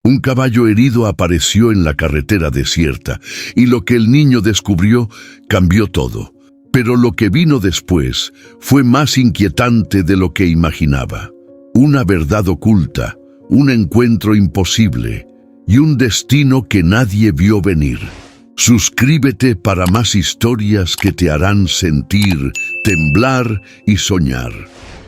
Un caballo herido apareció en la carretera desierta, y lo que el niño descubrió cambió todo. Pero lo que vino después fue más inquietante de lo que imaginaba. Una verdad oculta, un encuentro imposible y un destino que nadie vio venir. Suscríbete para más historias que te harán sentir, temblar y soñar.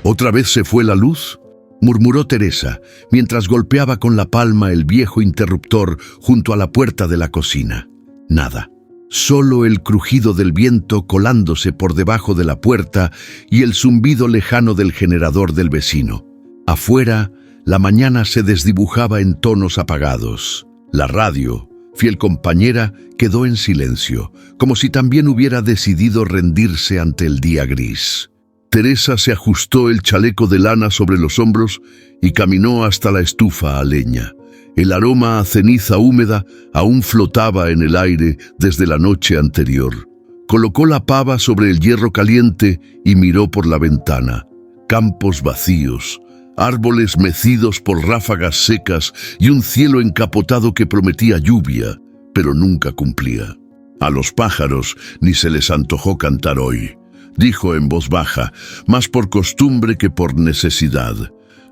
¿Otra vez se fue la luz?, murmuró Teresa, mientras golpeaba con la palma el viejo interruptor junto a la puerta de la cocina. Nada. Solo el crujido del viento colándose por debajo de la puerta y el zumbido lejano del generador del vecino. Afuera, la mañana se desdibujaba en tonos apagados. La radio, fiel compañera, quedó en silencio, como si también hubiera decidido rendirse ante el día gris. Teresa se ajustó el chaleco de lana sobre los hombros y caminó hasta la estufa a leña. El aroma a ceniza húmeda aún flotaba en el aire desde la noche anterior. Colocó la pava sobre el hierro caliente y miró por la ventana. Campos vacíos, árboles mecidos por ráfagas secas y un cielo encapotado que prometía lluvia, pero nunca cumplía. A los pájaros ni se les antojó cantar hoy, dijo en voz baja, más por costumbre que por necesidad.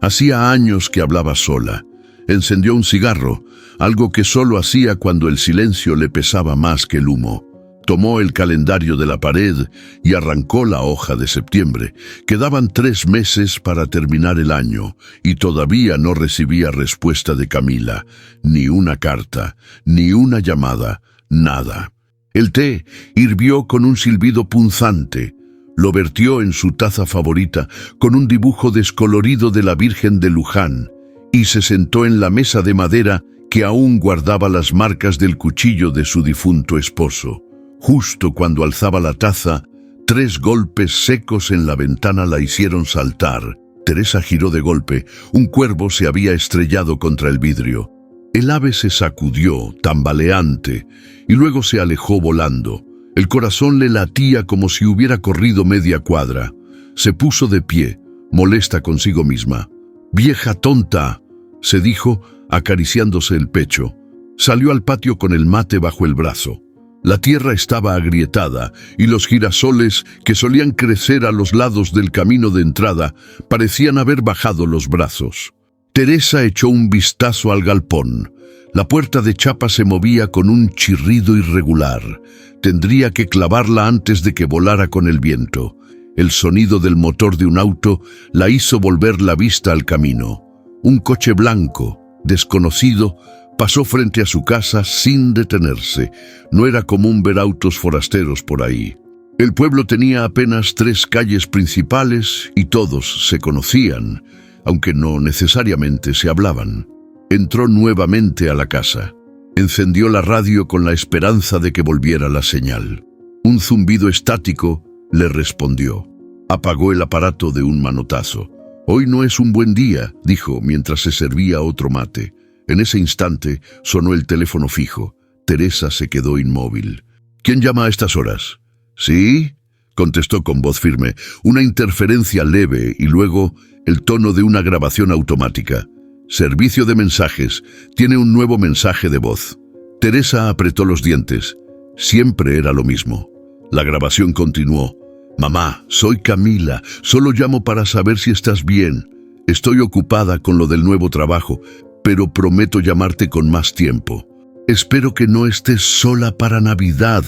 Hacía años que hablaba sola. Encendió un cigarro, algo que solo hacía cuando el silencio le pesaba más que el humo. Tomó el calendario de la pared y arrancó la hoja de septiembre. Quedaban 3 meses para terminar el año y todavía no recibía respuesta de Camila. Ni una carta, ni una llamada, nada. El té hirvió con un silbido punzante. Lo vertió en su taza favorita con un dibujo descolorido de la Virgen de Luján y se sentó en la mesa de madera que aún guardaba las marcas del cuchillo de su difunto esposo. Justo cuando alzaba la taza, 3 golpes secos en la ventana la hicieron saltar. Teresa giró de golpe. Un cuervo se había estrellado contra el vidrio. El ave se sacudió, tambaleante, y luego se alejó volando. El corazón le latía como si hubiera corrido media cuadra. Se puso de pie, molesta consigo misma. «Vieja tonta», se dijo, acariciándose el pecho. Salió al patio con el mate bajo el brazo. La tierra estaba agrietada y los girasoles que solían crecer a los lados del camino de entrada parecían haber bajado los brazos. Teresa echó un vistazo al galpón. La puerta de chapa se movía con un chirrido irregular. Tendría que clavarla antes de que volara con el viento. El sonido del motor de un auto la hizo volver la vista al camino. Un coche blanco, desconocido, pasó frente a su casa sin detenerse. No era común ver autos forasteros por ahí. El pueblo tenía apenas 3 calles principales y todos se conocían, aunque no necesariamente se hablaban. Entró nuevamente a la casa. Encendió la radio con la esperanza de que volviera la señal. Un zumbido estático le respondió. Apagó el aparato de un manotazo. «Hoy no es un buen día», dijo mientras se servía otro mate. En ese instante sonó el teléfono fijo. Teresa se quedó inmóvil. «¿Quién llama a estas horas?» «¿Sí?», contestó con voz firme. Una interferencia leve y luego el tono de una grabación automática. «Servicio de mensajes. Tiene un nuevo mensaje de voz». Teresa apretó los dientes. Siempre era lo mismo. La grabación continuó. «Mamá, soy Camila. Solo llamo para saber si estás bien. Estoy ocupada con lo del nuevo trabajo, pero prometo llamarte con más tiempo. Espero que no estés sola para Navidad.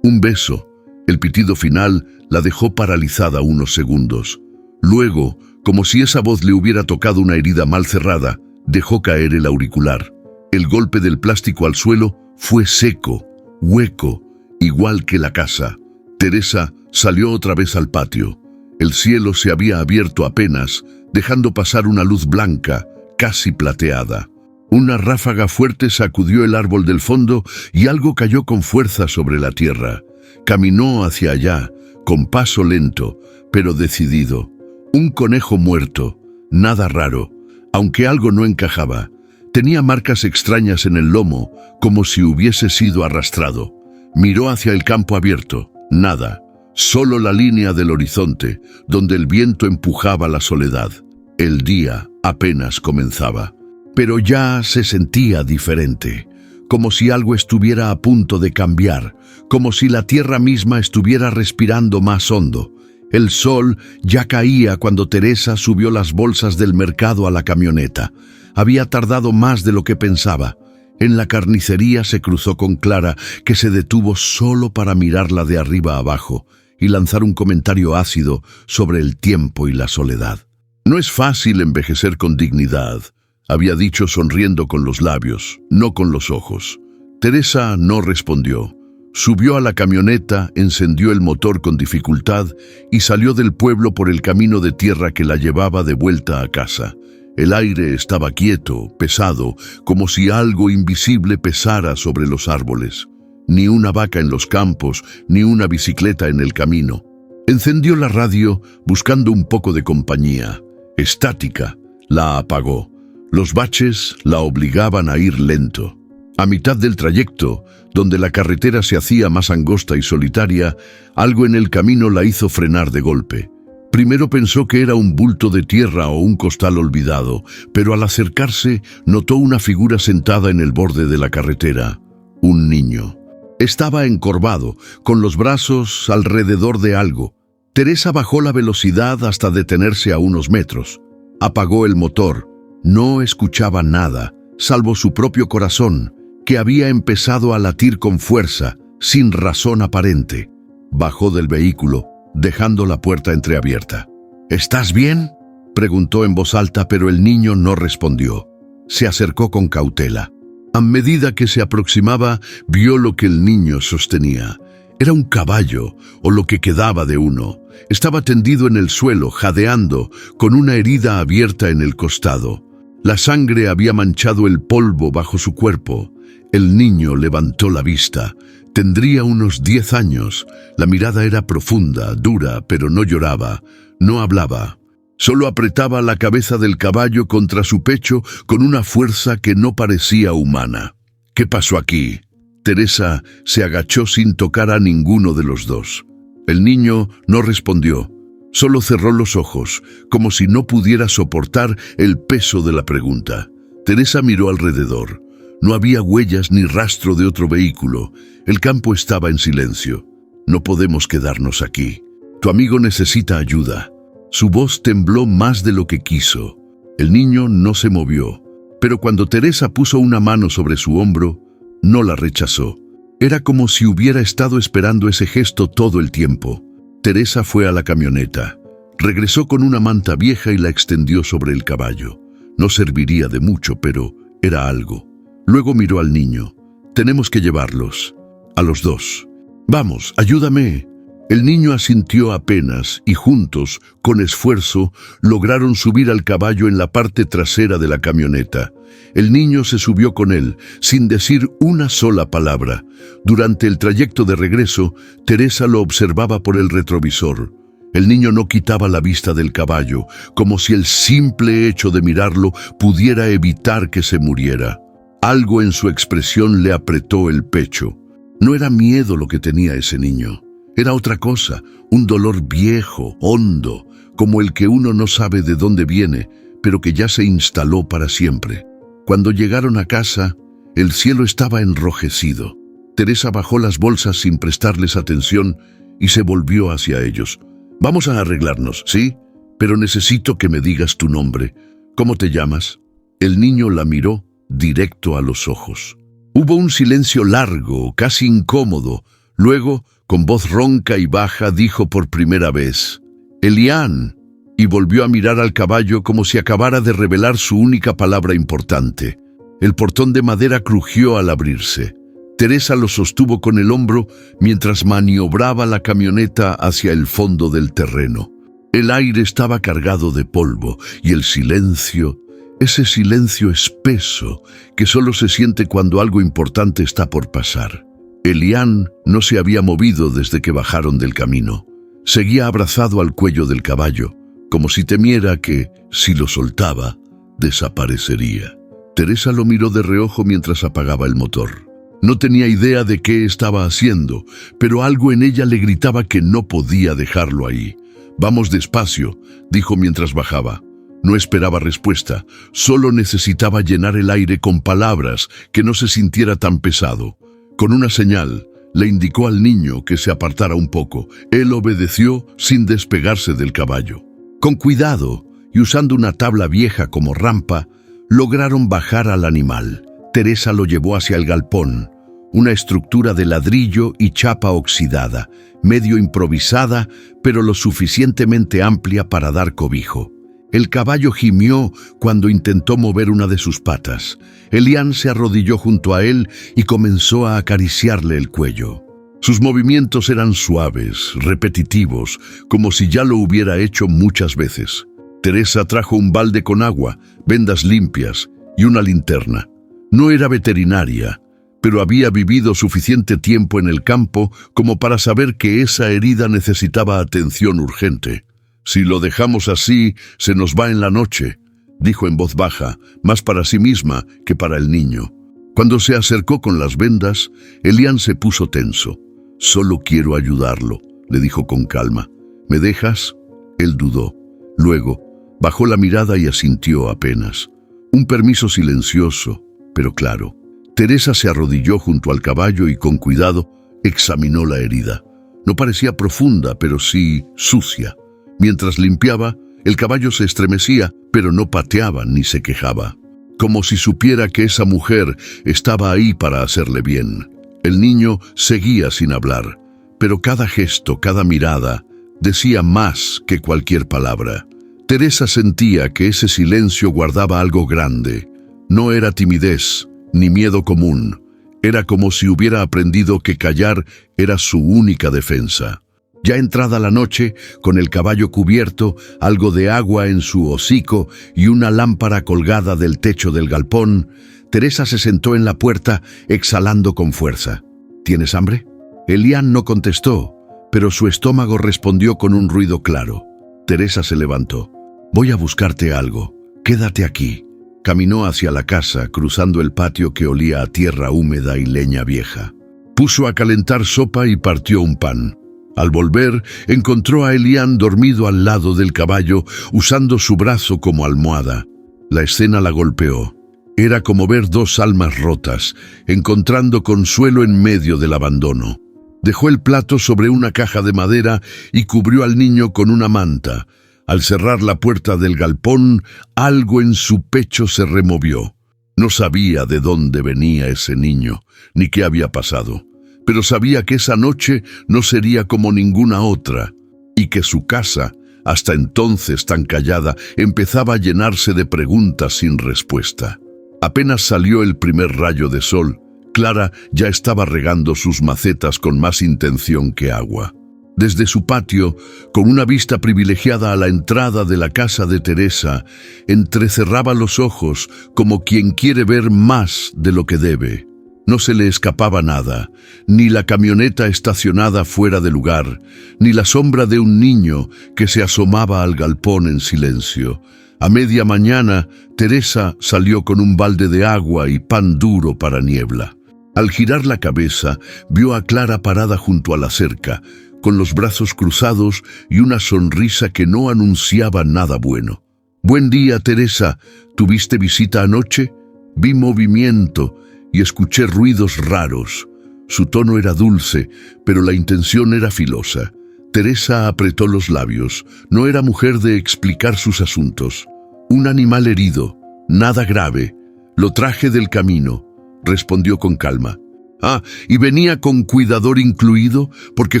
Un beso». El pitido final la dejó paralizada unos segundos. Luego, como si esa voz le hubiera tocado una herida mal cerrada, dejó caer el auricular. El golpe del plástico al suelo fue seco, hueco, igual que la casa. Teresa salió otra vez al patio. El cielo se había abierto apenas, dejando pasar una luz blanca, casi plateada. Una ráfaga fuerte sacudió el árbol del fondo y algo cayó con fuerza sobre la tierra. Caminó hacia allá, con paso lento, pero decidido. Un conejo muerto, nada raro, aunque algo no encajaba. Tenía marcas extrañas en el lomo, como si hubiese sido arrastrado. Miró hacia el campo abierto. Nada, solo la línea del horizonte, donde el viento empujaba la soledad. El día apenas comenzaba. pero ya se sentía diferente, como si algo estuviera a punto de cambiar, como si la tierra misma estuviera respirando más hondo. El sol ya caía cuando Teresa subió las bolsas del mercado a la camioneta. Había tardado más de lo que pensaba. En la carnicería se cruzó con Clara, que se detuvo solo para mirarla de arriba abajo y lanzar un comentario ácido sobre el tiempo y la soledad. «No es fácil envejecer con dignidad», había dicho sonriendo con los labios, no con los ojos. Teresa no respondió. Subió a la camioneta, encendió el motor con dificultad y salió del pueblo por el camino de tierra que la llevaba de vuelta a casa. El aire estaba quieto, pesado, como si algo invisible pesara sobre los árboles. Ni una vaca en los campos, ni una bicicleta en el camino. Encendió la radio buscando un poco de compañía. Estática, la apagó. Los baches la obligaban a ir lento. A mitad del trayecto, donde la carretera se hacía más angosta y solitaria, algo en el camino la hizo frenar de golpe. Primero pensó que era un bulto de tierra o un costal olvidado, pero al acercarse notó una figura sentada en el borde de la carretera. Un niño. Estaba encorvado, con los brazos alrededor de algo. Teresa bajó la velocidad hasta detenerse a unos metros. Apagó el motor. No escuchaba nada, salvo su propio corazón, que había empezado a latir con fuerza, sin razón aparente. Bajó del vehículo, dejando la puerta entreabierta. «¿Estás bien?», preguntó en voz alta, pero el niño no respondió. Se acercó con cautela. A medida que se aproximaba, vio lo que el niño sostenía. Era un caballo, o lo que quedaba de uno. Estaba tendido en el suelo, jadeando, con una herida abierta en el costado. La sangre había manchado el polvo bajo su cuerpo. El niño levantó la vista. Tendría unos 10 años. La mirada era profunda, dura, pero no lloraba, no hablaba. Solo apretaba la cabeza del caballo contra su pecho con una fuerza que no parecía humana. «¿Qué pasó aquí?». Teresa se agachó sin tocar a ninguno de los dos. El niño no respondió. Solo cerró los ojos, como si no pudiera soportar el peso de la pregunta. Teresa miró alrededor. No había huellas ni rastro de otro vehículo. El campo estaba en silencio. «No podemos quedarnos aquí. Tu amigo necesita ayuda». Su voz tembló más de lo que quiso. El niño no se movió, pero cuando Teresa puso una mano sobre su hombro, no la rechazó. Era como si hubiera estado esperando ese gesto todo el tiempo. Teresa fue a la camioneta. Regresó con una manta vieja y la extendió sobre el caballo. No serviría de mucho, pero era algo. Luego miró al niño. «Tenemos que llevarlos. A los dos. Vamos, ayúdame». El niño asintió apenas y juntos, con esfuerzo, lograron subir al caballo en la parte trasera de la camioneta. El niño se subió con él, sin decir una sola palabra. Durante el trayecto de regreso, Teresa lo observaba por el retrovisor. El niño no quitaba la vista del caballo, como si el simple hecho de mirarlo pudiera evitar que se muriera. Algo en su expresión le apretó el pecho. No era miedo lo que tenía ese niño. Era otra cosa, un dolor viejo, hondo, como el que uno no sabe de dónde viene, pero que ya se instaló para siempre. Cuando llegaron a casa, el cielo estaba enrojecido. Teresa bajó las bolsas sin prestarles atención y se volvió hacia ellos. «Vamos a arreglarnos, ¿sí? Pero necesito que me digas tu nombre. ¿Cómo te llamas?». El niño la miró directo a los ojos. Hubo un silencio largo, casi incómodo. Luego, con voz ronca y baja, dijo por primera vez: «Elian», y volvió a mirar al caballo como si acabara de revelar su única palabra importante. El portón de madera crujió al abrirse. Teresa lo sostuvo con el hombro mientras maniobraba la camioneta hacia el fondo del terreno. El aire estaba cargado de polvo y el silencio, ese silencio espeso que solo se siente cuando algo importante está por pasar. Elian no se había movido desde que bajaron del camino. Seguía abrazado al cuello del caballo, como si temiera que, si lo soltaba, desaparecería. Teresa lo miró de reojo mientras apagaba el motor. No tenía idea de qué estaba haciendo, pero algo en ella le gritaba que no podía dejarlo ahí. «Vamos despacio», dijo mientras bajaba. No esperaba respuesta, solo necesitaba llenar el aire con palabras que no se sintiera tan pesado. Con una señal, le indicó al niño que se apartara un poco. Él obedeció sin despegarse del caballo. Con cuidado, y usando una tabla vieja como rampa, lograron bajar al animal. Teresa lo llevó hacia el galpón, una estructura de ladrillo y chapa oxidada, medio improvisada, pero lo suficientemente amplia para dar cobijo. El caballo gimió cuando intentó mover una de sus patas. Elián se arrodilló junto a él y comenzó a acariciarle el cuello. Sus movimientos eran suaves, repetitivos, como si ya lo hubiera hecho muchas veces. Teresa trajo un balde con agua, vendas limpias y una linterna. No era veterinaria, pero había vivido suficiente tiempo en el campo como para saber que esa herida necesitaba atención urgente. «Si lo dejamos así, se nos va en la noche», dijo en voz baja, más para sí misma que para el niño. Cuando se acercó con las vendas, Elián se puso tenso. «Solo quiero ayudarlo», le dijo con calma. «¿Me dejas?» Él dudó. Luego, bajó la mirada y asintió apenas. Un permiso silencioso, pero claro. Teresa se arrodilló junto al caballo y con cuidado examinó la herida. No parecía profunda, pero sí sucia. Mientras limpiaba, el caballo se estremecía, pero no pateaba ni se quejaba. Como si supiera que esa mujer estaba ahí para hacerle bien. El niño seguía sin hablar, pero cada gesto, cada mirada, decía más que cualquier palabra. Teresa sentía que ese silencio guardaba algo grande. No era timidez, ni miedo común. Era como si hubiera aprendido que callar era su única defensa. Ya entrada la noche, con el caballo cubierto, algo de agua en su hocico y una lámpara colgada del techo del galpón, Teresa se sentó en la puerta, exhalando con fuerza. ¿Tienes hambre? Elián no contestó, pero su estómago respondió con un ruido claro. Teresa se levantó. «Voy a buscarte algo. Quédate aquí». Caminó hacia la casa, cruzando el patio que olía a tierra húmeda y leña vieja. Puso a calentar sopa y partió un pan. Al volver, encontró a Elián dormido al lado del caballo, usando su brazo como almohada. La escena la golpeó. Era como ver dos almas rotas, encontrando consuelo en medio del abandono. Dejó el plato sobre una caja de madera y cubrió al niño con una manta. Al cerrar la puerta del galpón, algo en su pecho se removió. No sabía de dónde venía ese niño, ni qué había pasado. Pero sabía que esa noche no sería como ninguna otra, y que su casa, hasta entonces tan callada, empezaba a llenarse de preguntas sin respuesta. Apenas salió el primer rayo de sol, Clara ya estaba regando sus macetas con más intención que agua. Desde su patio, con una vista privilegiada a la entrada de la casa de Teresa, entrecerraba los ojos como quien quiere ver más de lo que debe. No se le escapaba nada, ni la camioneta estacionada fuera de lugar, ni la sombra de un niño que se asomaba al galpón en silencio. A media mañana, Teresa salió con un balde de agua y pan duro para Niebla. Al girar la cabeza, vio a Clara parada junto a la cerca, con los brazos cruzados y una sonrisa que no anunciaba nada bueno. «Buen día, Teresa. ¿Tuviste visita anoche?» «Vi movimiento y escuché ruidos raros». Su tono era dulce, pero la intención era filosa. Teresa apretó los labios. No era mujer de explicar sus asuntos. «Un animal herido. Nada grave. Lo traje del camino», respondió con calma. «Ah, ¿y venía con cuidador incluido? Porque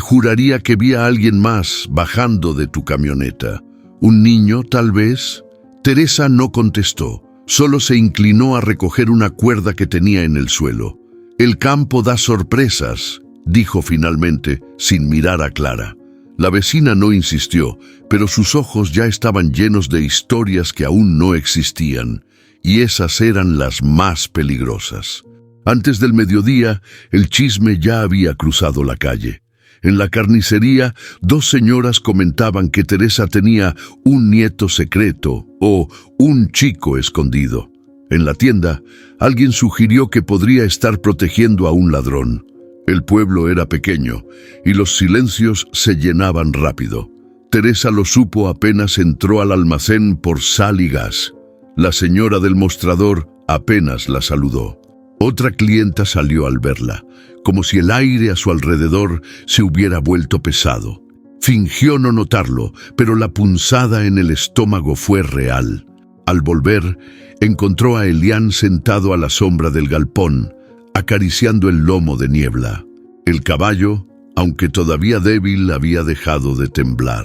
juraría que vi a alguien más bajando de tu camioneta. ¿Un niño, tal vez?» Teresa no contestó. Solo se inclinó a recoger una cuerda que tenía en el suelo. «El campo da sorpresas», dijo finalmente, sin mirar a Clara. La vecina no insistió, pero sus ojos ya estaban llenos de historias que aún no existían, y esas eran las más peligrosas. Antes del mediodía, el chisme ya había cruzado la calle. En la carnicería, dos señoras comentaban que Teresa tenía un nieto secreto o un chico escondido. En la tienda, alguien sugirió que podría estar protegiendo a un ladrón. El pueblo era pequeño y los silencios se llenaban rápido. Teresa lo supo apenas entró al almacén por sal y gas. La señora del mostrador apenas la saludó. Otra clienta salió al verla, como si el aire a su alrededor se hubiera vuelto pesado. Fingió no notarlo, pero la punzada en el estómago fue real. Al volver, encontró a Elián sentado a la sombra del galpón, acariciando el lomo de Niebla. El caballo, aunque todavía débil, había dejado de temblar.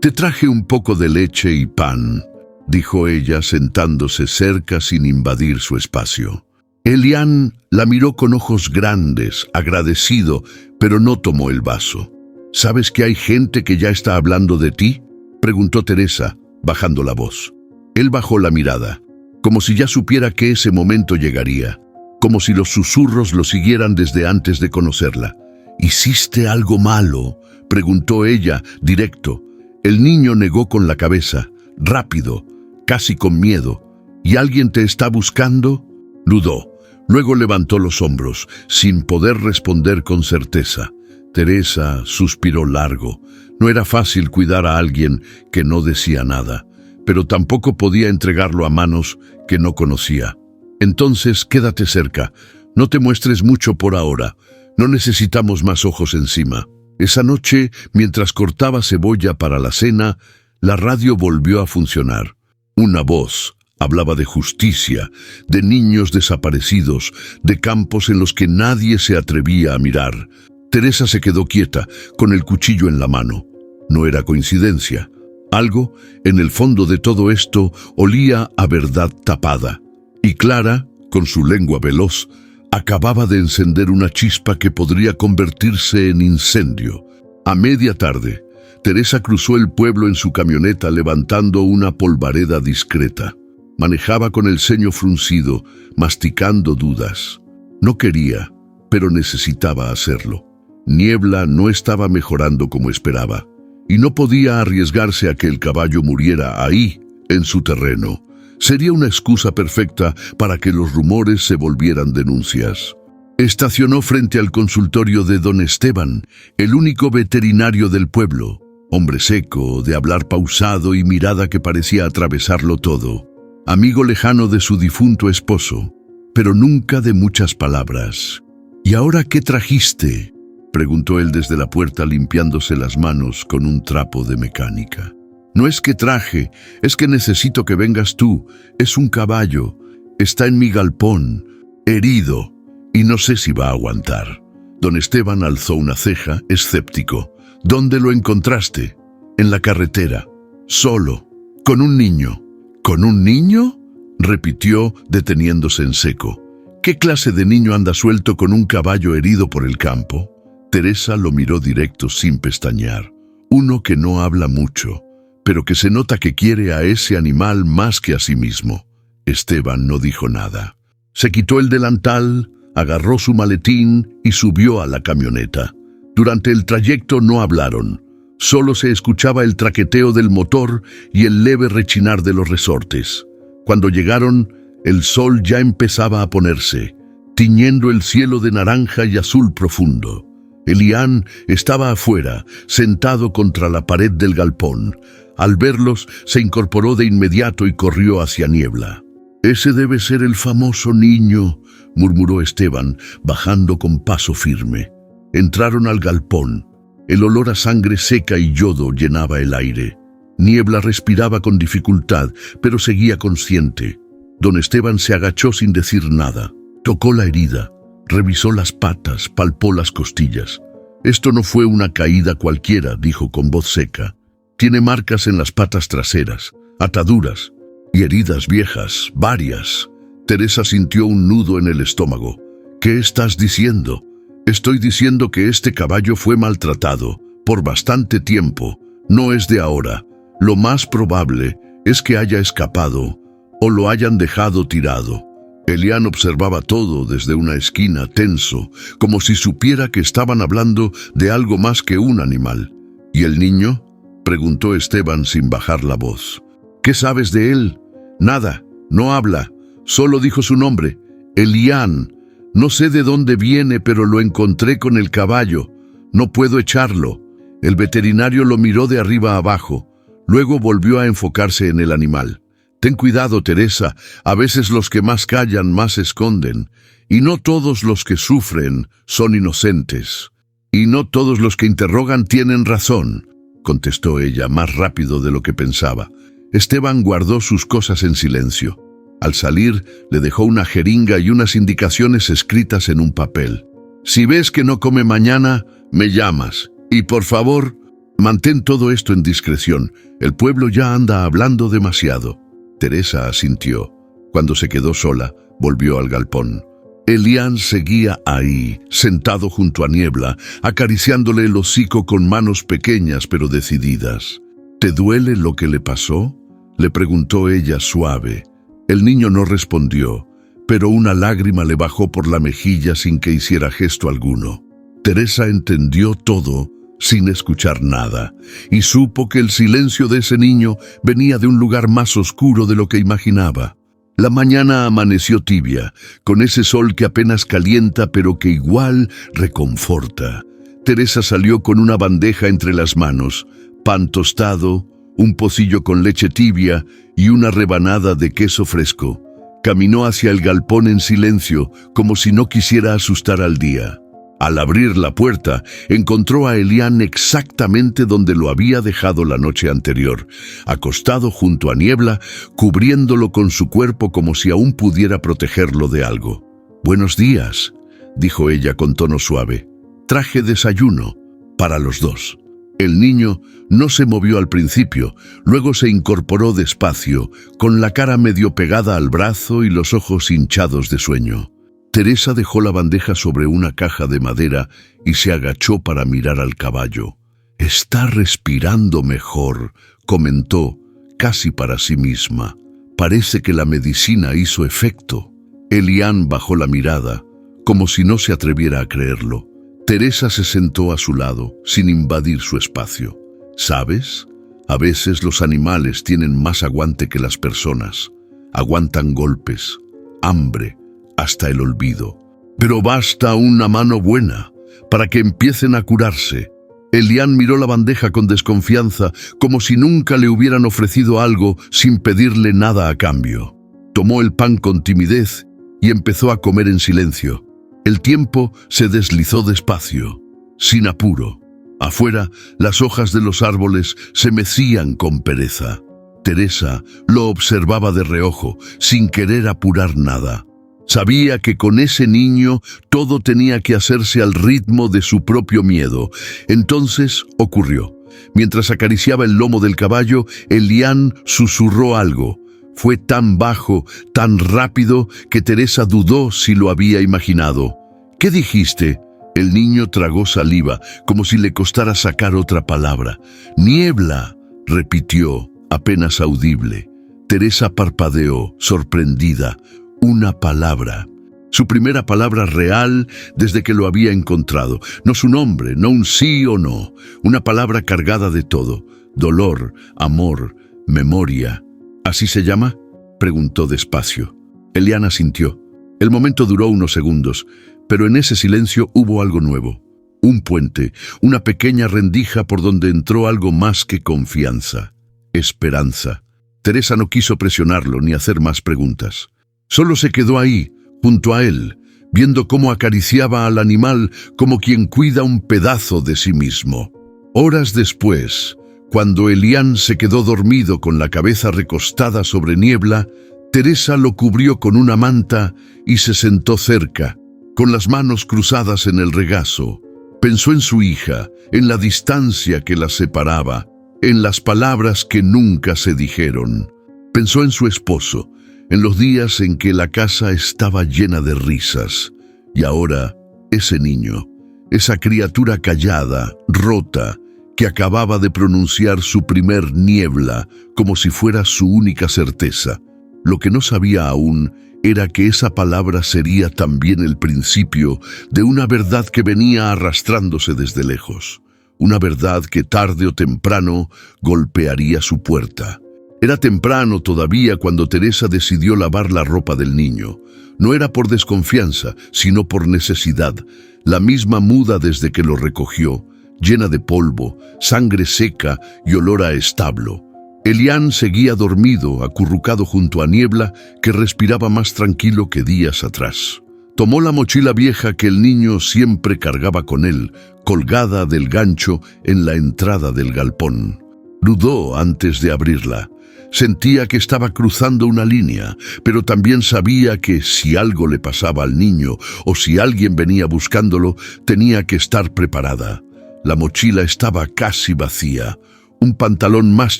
«Te traje un poco de leche y pan», dijo ella sentándose cerca sin invadir su espacio. Elián la miró con ojos grandes, agradecido, pero no tomó el vaso. «¿Sabes que hay gente que ya está hablando de ti?», preguntó Teresa, bajando la voz. Él bajó la mirada, como si ya supiera que ese momento llegaría, como si los susurros lo siguieran desde antes de conocerla. «¿Hiciste algo malo?», preguntó ella, directo. El niño negó con la cabeza, rápido, casi con miedo. «¿Y alguien te está buscando?», dudó. Luego levantó los hombros, sin poder responder con certeza. Teresa suspiró largo. No era fácil cuidar a alguien que no decía nada, pero tampoco podía entregarlo a manos que no conocía. «Entonces quédate cerca, no te muestres mucho por ahora, no necesitamos más ojos encima». Esa noche, mientras cortaba cebolla para la cena, la radio volvió a funcionar. Una voz hablaba de justicia, de niños desaparecidos, de campos en los que nadie se atrevía a mirar. Teresa se quedó quieta, con el cuchillo en la mano. No era coincidencia. Algo, en el fondo de todo esto, olía a verdad tapada. Y Clara, con su lengua veloz, acababa de encender una chispa que podría convertirse en incendio. A media tarde, Teresa cruzó el pueblo en su camioneta levantando una polvareda discreta. Manejaba con el ceño fruncido, masticando dudas. No quería, pero necesitaba hacerlo. Niebla no estaba mejorando como esperaba, y no podía arriesgarse a que el caballo muriera ahí, en su terreno. Sería una excusa perfecta para que los rumores se volvieran denuncias. Estacionó frente al consultorio de don Esteban, el único veterinario del pueblo. Hombre seco, de hablar pausado y mirada que parecía atravesarlo todo. Amigo lejano de su difunto esposo, pero nunca de muchas palabras. «¿Y ahora qué trajiste?», preguntó él desde la puerta limpiándose las manos con un trapo de mecánica. «No es que traje, es que necesito que vengas tú. Es un caballo, está en mi galpón, herido, y no sé si va a aguantar». Don Esteban alzó una ceja, escéptico. «¿Dónde lo encontraste?». «En la carretera, solo, con un niño». «¿Con un niño?», repitió, deteniéndose en seco. «¿Qué clase de niño anda suelto con un caballo herido por el campo?». Teresa lo miró directo sin pestañear. «Uno que no habla mucho, pero que se nota que quiere a ese animal más que a sí mismo». Esteban no dijo nada. Se quitó el delantal, agarró su maletín y subió a la camioneta. Durante el trayecto no hablaron. Solo se escuchaba el traqueteo del motor y el leve rechinar de los resortes. Cuando llegaron, el sol ya empezaba a ponerse, tiñendo el cielo de naranja y azul profundo. Elián estaba afuera, sentado contra la pared del galpón. Al verlos, se incorporó de inmediato y corrió hacia Niebla. «Ese debe ser el famoso niño», murmuró Esteban, bajando con paso firme. Entraron al galpón. El olor a sangre seca y yodo llenaba el aire. Niebla respiraba con dificultad, pero seguía consciente. Don Esteban se agachó sin decir nada. Tocó la herida, revisó las patas, palpó las costillas. «Esto no fue una caída cualquiera», dijo con voz seca. «Tiene marcas en las patas traseras, ataduras y heridas viejas, varias». Teresa sintió un nudo en el estómago. «¿Qué estás diciendo?». «Estoy diciendo que este caballo fue maltratado por bastante tiempo. No es de ahora. Lo más probable es que haya escapado o lo hayan dejado tirado». Elián observaba todo desde una esquina, tenso, como si supiera que estaban hablando de algo más que un animal. «¿Y el niño?», preguntó Esteban sin bajar la voz. «¿Qué sabes de él?». «Nada, no habla, solo dijo su nombre, Elián. No sé de dónde viene, pero lo encontré con el caballo. No puedo echarlo». El veterinario lo miró de arriba abajo, luego volvió a enfocarse en el animal. Ten cuidado, Teresa, a veces los que más callan más esconden, y no todos los que sufren son inocentes. Y no todos los que interrogan tienen razón, contestó ella más rápido de lo que pensaba. Esteban guardó sus cosas en silencio. Al salir, le dejó una jeringa y unas indicaciones escritas en un papel. Si ves que no come mañana, me llamas. Y por favor, mantén todo esto en discreción. El pueblo ya anda hablando demasiado. Teresa asintió. Cuando se quedó sola, volvió al galpón. Elian seguía ahí, sentado junto a Niebla, acariciándole el hocico con manos pequeñas pero decididas. ¿Te duele lo que le pasó?, le preguntó ella suave. El niño no respondió, pero una lágrima le bajó por la mejilla sin que hiciera gesto alguno. Teresa entendió todo sin escuchar nada, y supo que el silencio de ese niño venía de un lugar más oscuro de lo que imaginaba. La mañana amaneció tibia, con ese sol que apenas calienta pero que igual reconforta. Teresa salió con una bandeja entre las manos, pan tostado, un pocillo con leche tibia y una rebanada de queso fresco. Caminó hacia el galpón en silencio, como si no quisiera asustar al día. Al abrir la puerta, encontró a Elian exactamente donde lo había dejado la noche anterior, acostado junto a Niebla, cubriéndolo con su cuerpo como si aún pudiera protegerlo de algo. «Buenos días», dijo ella con tono suave. «Traje desayuno para los dos». El niño no se movió al principio, luego se incorporó despacio, con la cara medio pegada al brazo y los ojos hinchados de sueño. Teresa dejó la bandeja sobre una caja de madera y se agachó para mirar al caballo. «Está respirando mejor», comentó, casi para sí misma. «Parece que la medicina hizo efecto». Elian bajó la mirada, como si no se atreviera a creerlo. Teresa se sentó a su lado, sin invadir su espacio. «¿Sabes? A veces los animales tienen más aguante que las personas. Aguantan golpes, hambre, hasta el olvido. Pero basta una mano buena para que empiecen a curarse». Elian miró la bandeja con desconfianza, como si nunca le hubieran ofrecido algo sin pedirle nada a cambio. Tomó el pan con timidez y empezó a comer en silencio. El tiempo se deslizó despacio, sin apuro. Afuera, las hojas de los árboles se mecían con pereza. Teresa lo observaba de reojo, sin querer apurar nada. Sabía que con ese niño todo tenía que hacerse al ritmo de su propio miedo. Entonces ocurrió. Mientras acariciaba el lomo del caballo, Elian susurró algo. Fue tan bajo, tan rápido, que Teresa dudó si lo había imaginado. «¿Qué dijiste?». El niño tragó saliva, como si le costara sacar otra palabra. «Niebla», repitió, apenas audible. Teresa parpadeó, sorprendida. Una palabra. Su primera palabra real desde que lo había encontrado. No su nombre, no un sí o no. Una palabra cargada de todo. Dolor, amor, memoria. «¿Así se llama?», preguntó despacio. Elian asintió. El momento duró unos segundos, pero en ese silencio hubo algo nuevo. Un puente, una pequeña rendija por donde entró algo más que confianza. Esperanza. Teresa no quiso presionarlo ni hacer más preguntas. Solo se quedó ahí, junto a él, viendo cómo acariciaba al animal como quien cuida un pedazo de sí mismo. Horas después, cuando Elian se quedó dormido con la cabeza recostada sobre Niebla, Teresa lo cubrió con una manta y se sentó cerca, con las manos cruzadas en el regazo. Pensó en su hija, en la distancia que la separaba, en las palabras que nunca se dijeron. Pensó en su esposo, en los días en que la casa estaba llena de risas. Y ahora, ese niño, esa criatura callada, rota, que acababa de pronunciar su primer niebla como si fuera su única certeza. Lo que no sabía aún era que esa palabra sería también el principio de una verdad que venía arrastrándose desde lejos. Una verdad que tarde o temprano golpearía su puerta. Era temprano todavía cuando Teresa decidió lavar la ropa del niño. No era por desconfianza, sino por necesidad. La misma muda desde que lo recogió, llena de polvo, sangre seca y olor a establo. Elián seguía dormido, acurrucado junto a Niebla, que respiraba más tranquilo que días atrás. Tomó la mochila vieja que el niño siempre cargaba con él, colgada del gancho en la entrada del galpón. Dudó antes de abrirla. Sentía que estaba cruzando una línea, pero también sabía que si algo le pasaba al niño o si alguien venía buscándolo, tenía que estar preparada. La mochila estaba casi vacía. Un pantalón más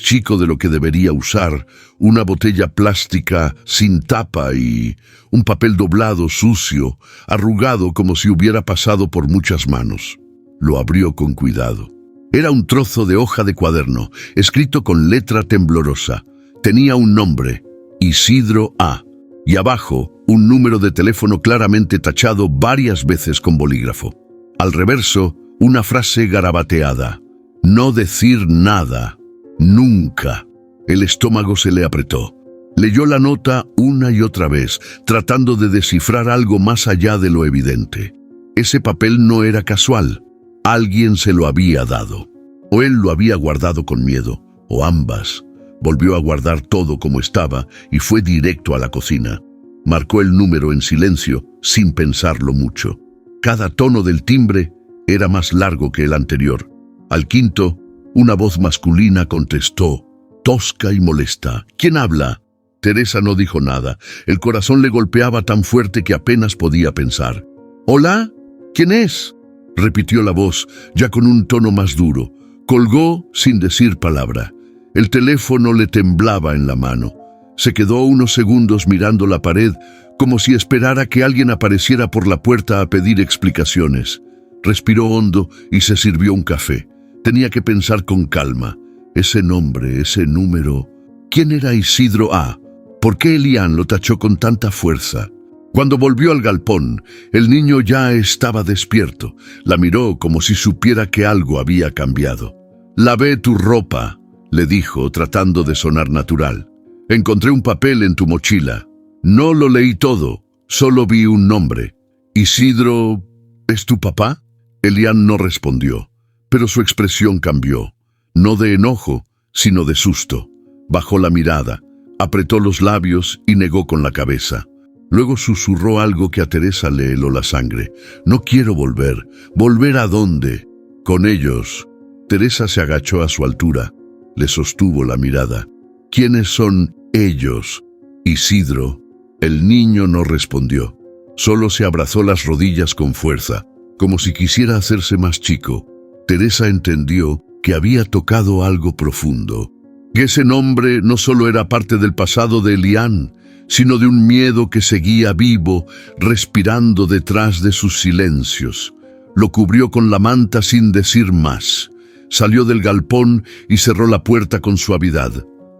chico de lo que debería usar, una botella plástica sin tapa y un papel doblado sucio, arrugado como si hubiera pasado por muchas manos. Lo abrió con cuidado. Era un trozo de hoja de cuaderno, escrito con letra temblorosa. Tenía un nombre, Isidro A., y abajo un número de teléfono claramente tachado varias veces con bolígrafo. Al reverso, una frase garabateada. No decir nada, nunca. El estómago se le apretó. Leyó la nota una y otra vez, tratando de descifrar algo más allá de lo evidente. Ese papel no era casual. Alguien se lo había dado. O él lo había guardado con miedo, o ambas. Volvió a guardar todo como estaba y fue directo a la cocina. Marcó el número en silencio, sin pensarlo mucho. Cada tono del timbre era más largo que el anterior. Al quinto, una voz masculina contestó, tosca y molesta. ¿Quién habla? Teresa no dijo nada. El corazón le golpeaba tan fuerte que apenas podía pensar. ¿Hola? ¿Quién es? Repitió la voz, ya con un tono más duro. Colgó sin decir palabra. El teléfono le temblaba en la mano. Se quedó unos segundos mirando la pared, como si esperara que alguien apareciera por la puerta a pedir explicaciones. Respiró hondo y se sirvió un café. Tenía que pensar con calma. Ese nombre, ese número. ¿Quién era Isidro A.? ¿Por qué Elián lo tachó con tanta fuerza? Cuando volvió al galpón, el niño ya estaba despierto. La miró como si supiera que algo había cambiado. «Lavé tu ropa», le dijo, tratando de sonar natural. «Encontré un papel en tu mochila. No lo leí todo, solo vi un nombre. ¿Isidro es tu papá?» Elián no respondió, pero su expresión cambió. No de enojo, sino de susto. Bajó la mirada, apretó los labios y negó con la cabeza. Luego susurró algo que a Teresa le heló la sangre. «No quiero volver. ¿Volver a dónde?» «Con ellos». Teresa se agachó a su altura. Le sostuvo la mirada. «¿Quiénes son ellos?» «Isidro». El niño no respondió. Solo se abrazó las rodillas con fuerza, como si quisiera hacerse más chico. Teresa entendió que había tocado algo profundo. Que ese nombre no solo era parte del pasado de Elián, sino de un miedo que seguía vivo, respirando detrás de sus silencios. Lo cubrió con la manta sin decir más. Salió del galpón y cerró la puerta con suavidad.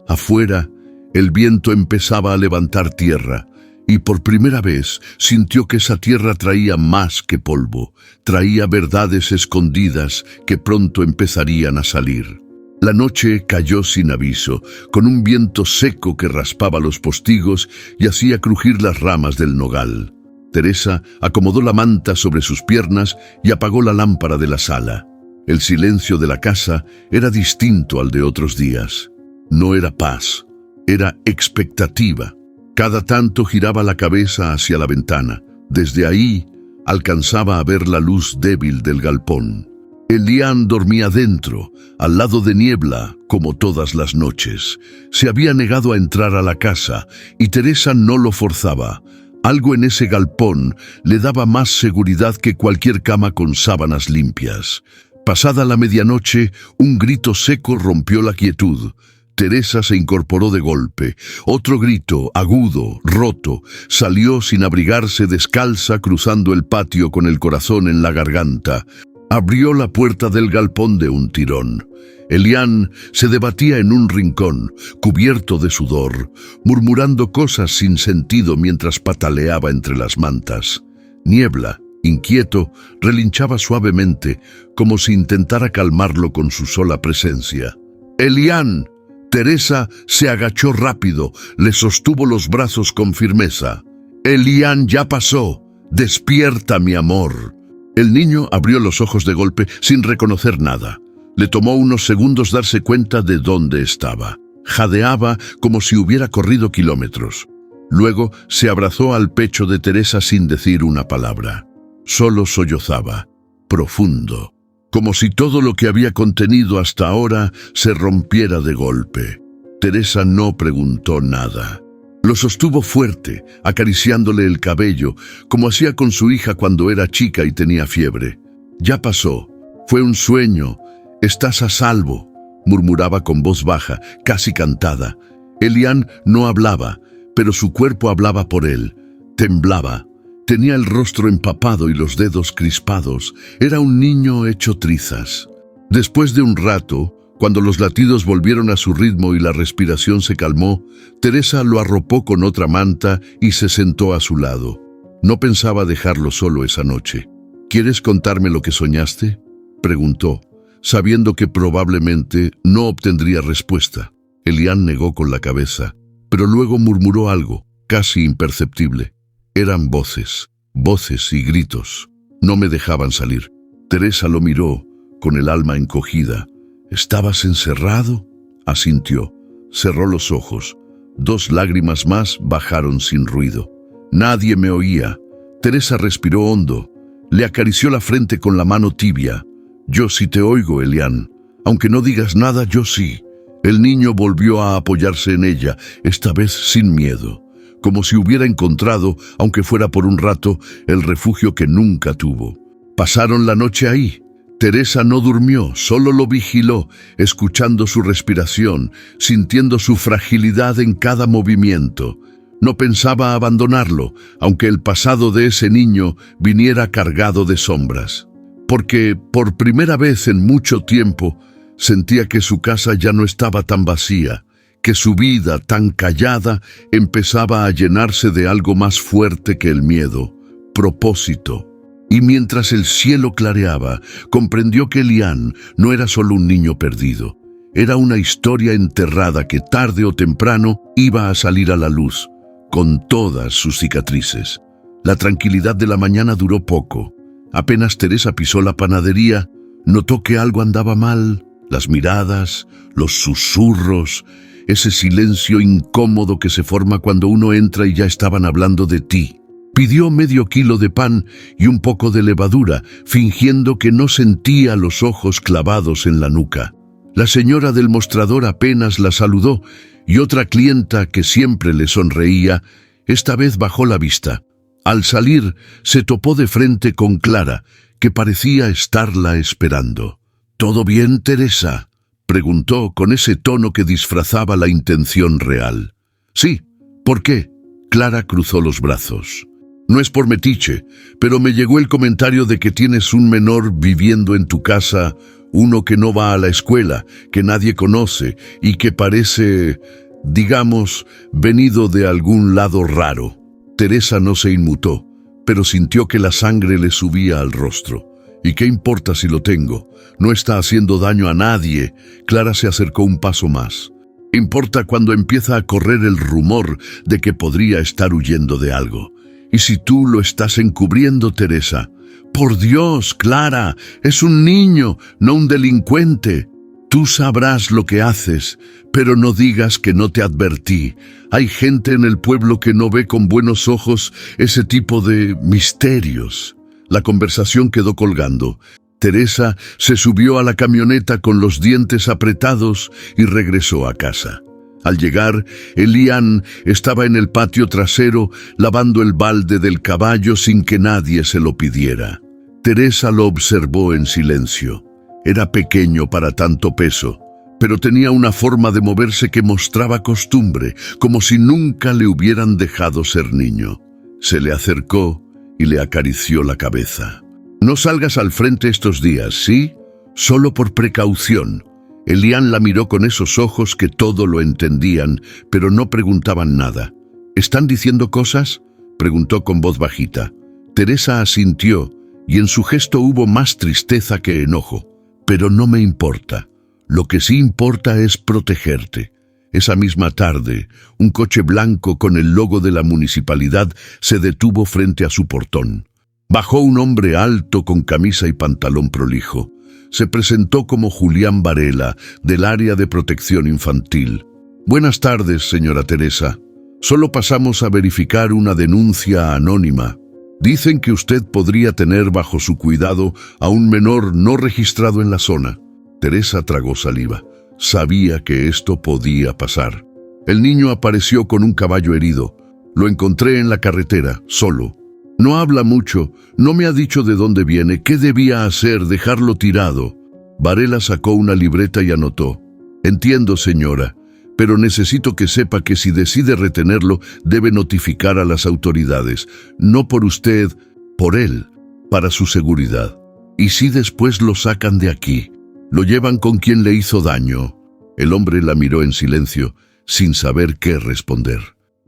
Afuera, el viento empezaba a levantar tierra, y por primera vez sintió que esa tierra traía más que polvo, traía verdades escondidas que pronto empezarían a salir. La noche cayó sin aviso, con un viento seco que raspaba los postigos y hacía crujir las ramas del nogal. Teresa acomodó la manta sobre sus piernas y apagó la lámpara de la sala. El silencio de la casa era distinto al de otros días. No era paz, era expectativa. Cada tanto giraba la cabeza hacia la ventana. Desde ahí alcanzaba a ver la luz débil del galpón. Elián dormía dentro, al lado de Niebla, como todas las noches. Se había negado a entrar a la casa y Teresa no lo forzaba. Algo en ese galpón le daba más seguridad que cualquier cama con sábanas limpias. Pasada la medianoche, un grito seco rompió la quietud. Teresa se incorporó de golpe. Otro grito, agudo, roto, salió sin abrigarse, descalza, cruzando el patio con el corazón en la garganta. Abrió la puerta del galpón de un tirón. Elián se debatía en un rincón, cubierto de sudor, murmurando cosas sin sentido mientras pataleaba entre las mantas. Niebla, inquieto, relinchaba suavemente, como si intentara calmarlo con su sola presencia. «¡Elián!». Teresa se agachó rápido, le sostuvo los brazos con firmeza. «Elián, ya pasó. Despierta, mi amor». El niño abrió los ojos de golpe sin reconocer nada. Le tomó unos segundos darse cuenta de dónde estaba. Jadeaba como si hubiera corrido kilómetros. Luego se abrazó al pecho de Teresa sin decir una palabra. Solo sollozaba, profundo, como si todo lo que había contenido hasta ahora se rompiera de golpe. Teresa no preguntó nada. Lo sostuvo fuerte, acariciándole el cabello, como hacía con su hija cuando era chica y tenía fiebre. «Ya pasó. Fue un sueño. Estás a salvo», murmuraba con voz baja, casi cantada. Elian no hablaba, pero su cuerpo hablaba por él. Temblaba. Tenía el rostro empapado y los dedos crispados. Era un niño hecho trizas. Después de un rato, cuando los latidos volvieron a su ritmo y la respiración se calmó, Teresa lo arropó con otra manta y se sentó a su lado. No pensaba dejarlo solo esa noche. «¿Quieres contarme lo que soñaste?», preguntó, sabiendo que probablemente no obtendría respuesta. Elian negó con la cabeza, pero luego murmuró algo, casi imperceptible. Eran voces, voces y gritos. No me dejaban salir. Teresa lo miró, con el alma encogida. «¿Estabas encerrado?», asintió. Cerró los ojos. 2 lágrimas más bajaron sin ruido. Nadie me oía. Teresa respiró hondo. Le acarició la frente con la mano tibia. «Yo sí te oigo, Elian. Aunque no digas nada, yo sí». El niño volvió a apoyarse en ella, esta vez sin miedo, como si hubiera encontrado, aunque fuera por un rato, el refugio que nunca tuvo. Pasaron la noche ahí. Teresa no durmió, solo lo vigiló, escuchando su respiración, sintiendo su fragilidad en cada movimiento. No pensaba abandonarlo, aunque el pasado de ese niño viniera cargado de sombras. Porque, por primera vez en mucho tiempo, sentía que su casa ya no estaba tan vacía, que su vida tan callada empezaba a llenarse de algo más fuerte que el miedo, propósito. Y mientras el cielo clareaba, comprendió que Elian no era solo un niño perdido. Era una historia enterrada que tarde o temprano iba a salir a la luz, con todas sus cicatrices. La tranquilidad de la mañana duró poco. Apenas Teresa pisó la panadería, notó que algo andaba mal. Las miradas, los susurros, ese silencio incómodo que se forma cuando uno entra y ya estaban hablando de ti. Pidió medio kilo de pan y un poco de levadura, fingiendo que no sentía los ojos clavados en la nuca. La señora del mostrador apenas la saludó y otra clienta que siempre le sonreía, esta vez bajó la vista. Al salir, se topó de frente con Clara, que parecía estarla esperando. «¿Todo bien, Teresa?», preguntó con ese tono que disfrazaba la intención real. «Sí, ¿por qué?». Clara cruzó los brazos. «No es por metiche, pero me llegó el comentario de que tienes un menor viviendo en tu casa, uno que no va a la escuela, que nadie conoce y que parece, digamos, venido de algún lado raro». Teresa no se inmutó, pero sintió que la sangre le subía al rostro. «¿Y qué importa si lo tengo? No está haciendo daño a nadie». Clara se acercó un paso más. «Importa cuando empieza a correr el rumor de que podría estar huyendo de algo. Y si tú lo estás encubriendo, Teresa». «Por Dios, Clara, es un niño, no un delincuente». «Tú sabrás lo que haces, pero no digas que no te advertí. Hay gente en el pueblo que no ve con buenos ojos ese tipo de misterios». La conversación quedó colgando. Teresa se subió a la camioneta con los dientes apretados y regresó a casa. Al llegar, Elian estaba en el patio trasero lavando el balde del caballo sin que nadie se lo pidiera. Teresa lo observó en silencio. Era pequeño para tanto peso, pero tenía una forma de moverse que mostraba costumbre, como si nunca le hubieran dejado ser niño. Se le acercó y le acarició la cabeza. «No salgas al frente estos días, ¿sí? Solo por precaución». Elian la miró con esos ojos que todo lo entendían, pero no preguntaban nada. «¿Están diciendo cosas?», preguntó con voz bajita. Teresa asintió, y en su gesto hubo más tristeza que enojo. «Pero no me importa. Lo que sí importa es protegerte». Esa misma tarde, un coche blanco con el logo de la municipalidad se detuvo frente a su portón. Bajó un hombre alto con camisa y pantalón prolijo. Se presentó como Julián Varela, del área de protección infantil. Buenas tardes, señora Teresa. Solo pasamos a verificar una denuncia anónima. Dicen que usted podría tener bajo su cuidado a un menor no registrado en la zona. Teresa tragó saliva. Sabía que esto podía pasar. El niño apareció con un caballo herido. Lo encontré en la carretera, solo. No habla mucho, no me ha dicho de dónde viene, qué debía hacer, dejarlo tirado. Varela sacó una libreta y anotó. Entiendo, señora, pero necesito que sepa que si decide retenerlo, debe notificar a las autoridades. No por usted, por él, para su seguridad. Y si después lo sacan de aquí, lo llevan con quien le hizo daño. El hombre la miró en silencio, sin saber qué responder.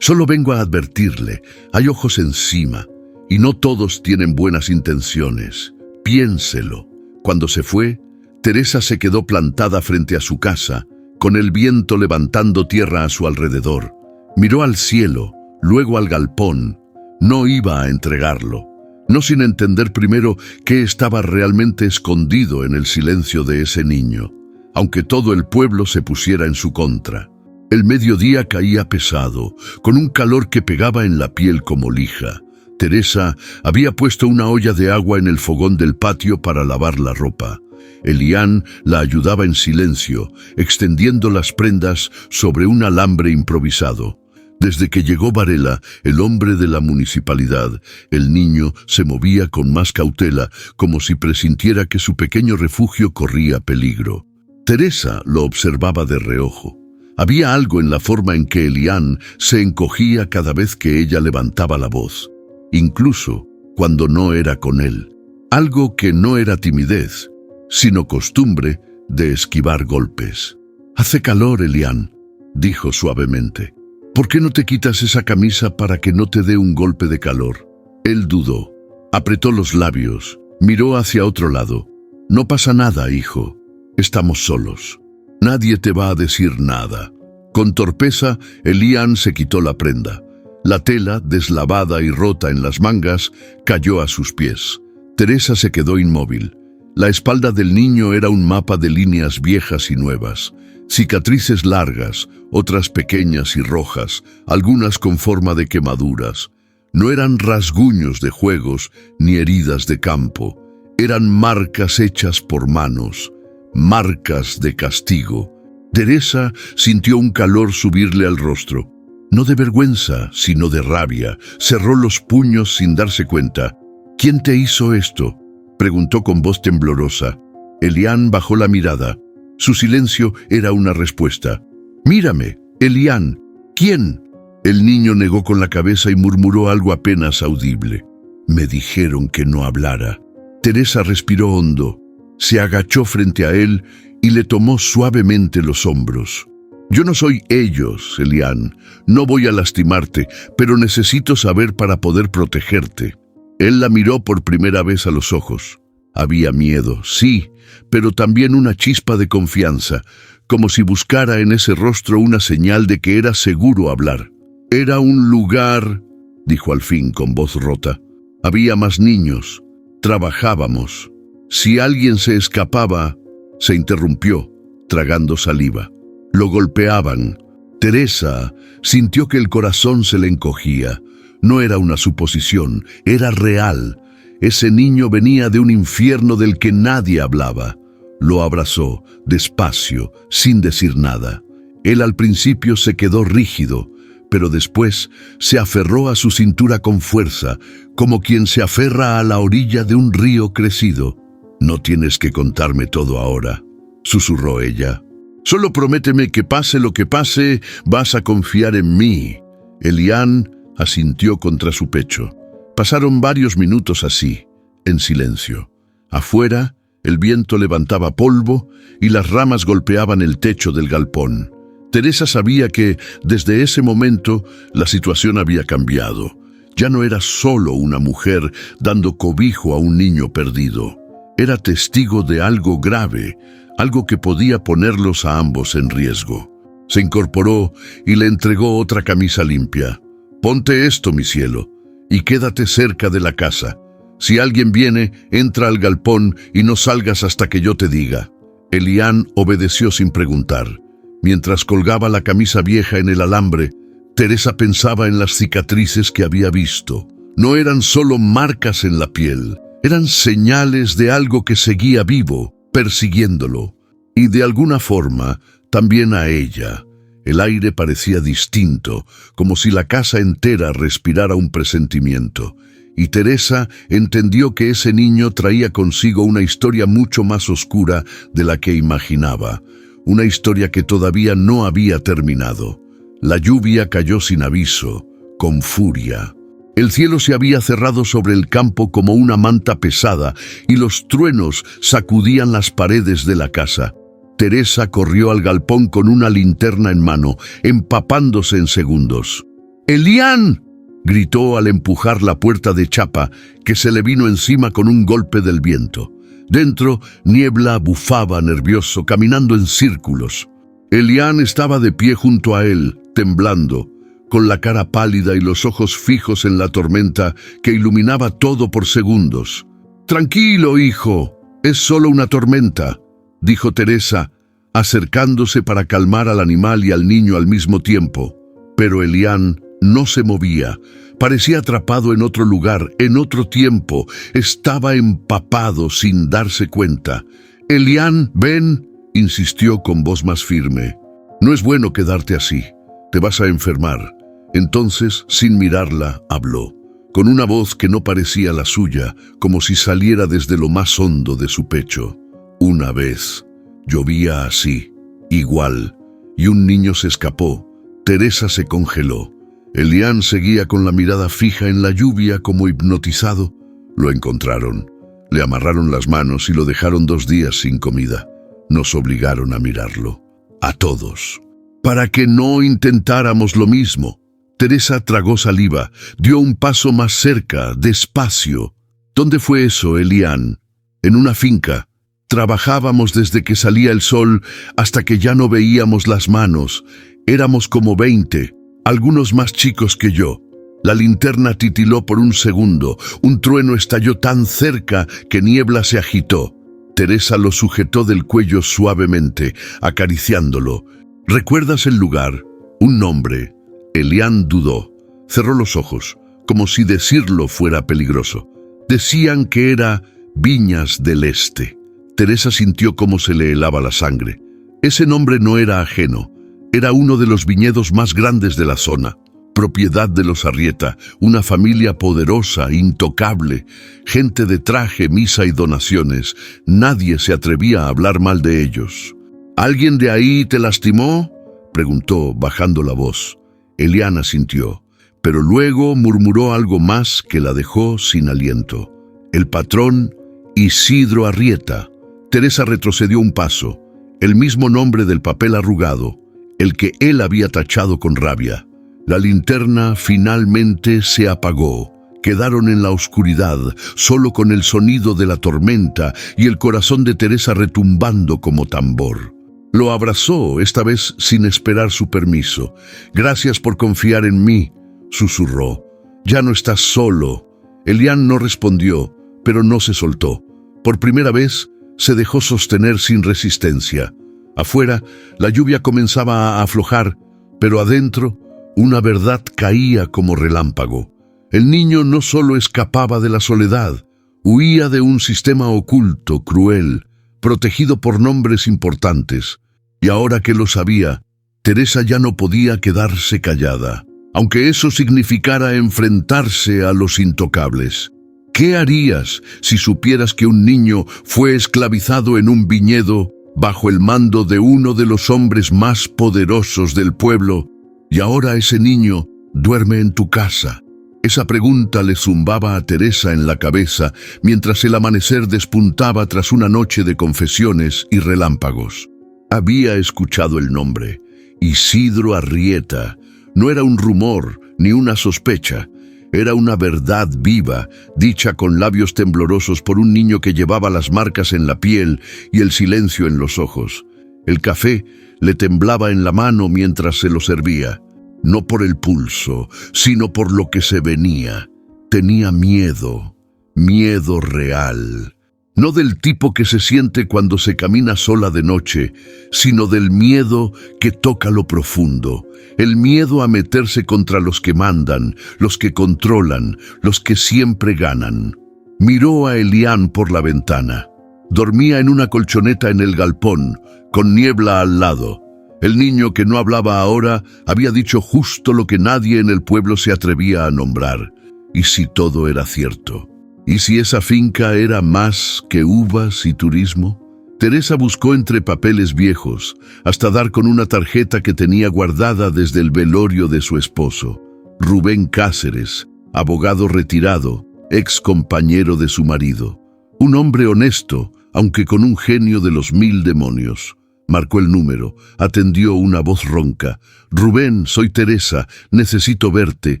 Solo vengo a advertirle, hay ojos encima, y no todos tienen buenas intenciones. Piénselo. Cuando se fue, Teresa se quedó plantada frente a su casa, con el viento levantando tierra a su alrededor. Miró al cielo, luego al galpón. No iba a entregarlo, no sin entender primero qué estaba realmente escondido en el silencio de ese niño, aunque todo el pueblo se pusiera en su contra. El mediodía caía pesado, con un calor que pegaba en la piel como lija. Teresa había puesto una olla de agua en el fogón del patio para lavar la ropa. Elián la ayudaba en silencio, extendiendo las prendas sobre un alambre improvisado. Desde que llegó Varela, el hombre de la municipalidad, el niño se movía con más cautela, como si presintiera que su pequeño refugio corría peligro. Teresa lo observaba de reojo. Había algo en la forma en que Elián se encogía cada vez que ella levantaba la voz, incluso cuando no era con él. Algo que no era timidez, sino costumbre de esquivar golpes. «Hace calor, Elián», dijo suavemente. «¿Por qué no te quitas esa camisa para que no te dé un golpe de calor?» Él dudó, apretó los labios, miró hacia otro lado. «No pasa nada, hijo. Estamos solos. Nadie te va a decir nada». Con torpeza, Elián se quitó la prenda. La tela, deslavada y rota en las mangas, cayó a sus pies. Teresa se quedó inmóvil. La espalda del niño era un mapa de líneas viejas y nuevas, cicatrices largas, otras pequeñas y rojas, algunas con forma de quemaduras. No eran rasguños de juegos ni heridas de campo, eran marcas hechas por manos, marcas de castigo. Teresa sintió un calor subirle al rostro. No de vergüenza, sino de rabia. Cerró los puños sin darse cuenta. «¿Quién te hizo esto?», preguntó con voz temblorosa. Elián bajó la mirada. Su silencio era una respuesta. «Mírame, Elián. ¿Quién?». El niño negó con la cabeza y murmuró algo apenas audible. «Me dijeron que no hablara». Teresa respiró hondo. Se agachó frente a él y le tomó suavemente los hombros. «Yo no soy ellos, Elián. No voy a lastimarte, pero necesito saber para poder protegerte». Él la miró por primera vez a los ojos. Había miedo, sí, pero también una chispa de confianza, como si buscara en ese rostro una señal de que era seguro hablar. «Era un lugar», dijo al fin con voz rota. «Había más niños. Trabajábamos. Si alguien se escapaba», se interrumpió, tragando saliva. Lo golpeaban. Teresa sintió que el corazón se le encogía. No era una suposición, era real. Ese niño venía de un infierno del que nadie hablaba. Lo abrazó, despacio, sin decir nada. Él al principio se quedó rígido, pero después se aferró a su cintura con fuerza, como quien se aferra a la orilla de un río crecido. «No tienes que contarme todo ahora», susurró ella. «Solo prométeme que pase lo que pase, vas a confiar en mí». Elián asintió contra su pecho. Pasaron varios minutos así, en silencio. Afuera, el viento levantaba polvo y las ramas golpeaban el techo del galpón. Teresa sabía que, desde ese momento, la situación había cambiado. Ya no era solo una mujer dando cobijo a un niño perdido. Era testigo de algo grave, algo que podía ponerlos a ambos en riesgo. Se incorporó y le entregó otra camisa limpia. «Ponte esto, mi cielo, y quédate cerca de la casa. Si alguien viene, entra al galpón y no salgas hasta que yo te diga. Elián obedeció sin preguntar. Mientras colgaba la camisa vieja en el alambre, Teresa pensaba en las cicatrices que había visto. No eran solo marcas en la piel, eran señales de algo que seguía vivo, persiguiéndolo. Y de alguna forma, también a ella. El aire parecía distinto, como si la casa entera respirara un presentimiento. Y Teresa entendió que ese niño traía consigo una historia mucho más oscura de la que imaginaba. Una historia que todavía no había terminado. La lluvia cayó sin aviso, con furia. El cielo se había cerrado sobre el campo como una manta pesada y los truenos sacudían las paredes de la casa. Teresa corrió al galpón con una linterna en mano, empapándose en segundos. ¡Elián!, gritó al empujar la puerta de chapa, que se le vino encima con un golpe del viento. Dentro, Niebla bufaba nervioso, caminando en círculos. Elián estaba de pie junto a él, temblando, con la cara pálida y los ojos fijos en la tormenta que iluminaba todo por segundos. «Tranquilo, hijo, es solo una tormenta», dijo Teresa, acercándose para calmar al animal y al niño al mismo tiempo. Pero Elián no se movía, parecía atrapado en otro lugar, en otro tiempo, estaba empapado sin darse cuenta. «Elián, ven», insistió con voz más firme. «No es bueno quedarte así, te vas a enfermar». Entonces, sin mirarla, habló, con una voz que no parecía la suya, como si saliera desde lo más hondo de su pecho. «Una vez, llovía así, igual, y un niño se escapó». Teresa se congeló. Elián seguía con la mirada fija en la lluvia como hipnotizado. Lo encontraron, le amarraron las manos y lo dejaron 2 días sin comida. Nos obligaron a mirarlo, a todos, para que no intentáramos lo mismo. Teresa tragó saliva, dio un paso más cerca, despacio. «¿Dónde fue eso, Elián?» «En una finca. Trabajábamos desde que salía el sol hasta que ya no veíamos las manos. Éramos como 20, algunos más chicos que yo». La linterna titiló por un segundo. Un trueno estalló tan cerca que Niebla se agitó. Teresa lo sujetó del cuello suavemente, acariciándolo. «¿Recuerdas el lugar? Un nombre». Elián dudó. Cerró los ojos, como si decirlo fuera peligroso. Decían que era Viñas del Este. Teresa sintió cómo se le helaba la sangre. Ese nombre no era ajeno. Era uno de los viñedos más grandes de la zona. Propiedad de los Arrieta, una familia poderosa, intocable, gente de traje, misa y donaciones. Nadie se atrevía a hablar mal de ellos. «¿Alguien de ahí te lastimó?», preguntó, bajando la voz. Elián asintió, pero luego murmuró algo más que la dejó sin aliento. «El patrón Isidro Arrieta». Teresa retrocedió un paso, el mismo nombre del papel arrugado, el que él había tachado con rabia. La linterna finalmente se apagó. Quedaron en la oscuridad, solo con el sonido de la tormenta y el corazón de Teresa retumbando como tambor. Lo abrazó, esta vez sin esperar su permiso. «Gracias por confiar en mí», susurró. «Ya no estás solo». Elián no respondió, pero no se soltó. Por primera vez, se dejó sostener sin resistencia. Afuera, la lluvia comenzaba a aflojar, pero adentro, una verdad caía como relámpago. El niño no solo escapaba de la soledad, huía de un sistema oculto, cruel, protegido por nombres importantes. Y ahora que lo sabía, Teresa ya no podía quedarse callada, aunque eso significara enfrentarse a los intocables. ¿Qué harías si supieras que un niño fue esclavizado en un viñedo bajo el mando de uno de los hombres más poderosos del pueblo, y ahora ese niño duerme en tu casa? Esa pregunta le zumbaba a Teresa en la cabeza mientras el amanecer despuntaba tras una noche de confesiones y relámpagos. Había escuchado el nombre, Isidro Arrieta. No era un rumor ni una sospecha. Era una verdad viva, dicha con labios temblorosos por un niño que llevaba las marcas en la piel y el silencio en los ojos. El café le temblaba en la mano mientras se lo servía. No por el pulso, sino por lo que se venía. Tenía miedo. Miedo real. No del tipo que se siente cuando se camina sola de noche, sino del miedo que toca lo profundo. El miedo a meterse contra los que mandan, los que controlan, los que siempre ganan. Miró a Elián por la ventana. Dormía en una colchoneta en el galpón, con niebla al lado. El niño que no hablaba ahora había dicho justo lo que nadie en el pueblo se atrevía a nombrar. ¿Y si todo era cierto? ¿Y si esa finca era más que uvas y turismo? Teresa buscó entre papeles viejos, hasta dar con una tarjeta que tenía guardada desde el velorio de su esposo. Rubén Cáceres, abogado retirado, ex compañero de su marido. Un hombre honesto, aunque con un genio de los 1000 demonios. Marcó el número, atendió una voz ronca. «Rubén, soy Teresa, necesito verte,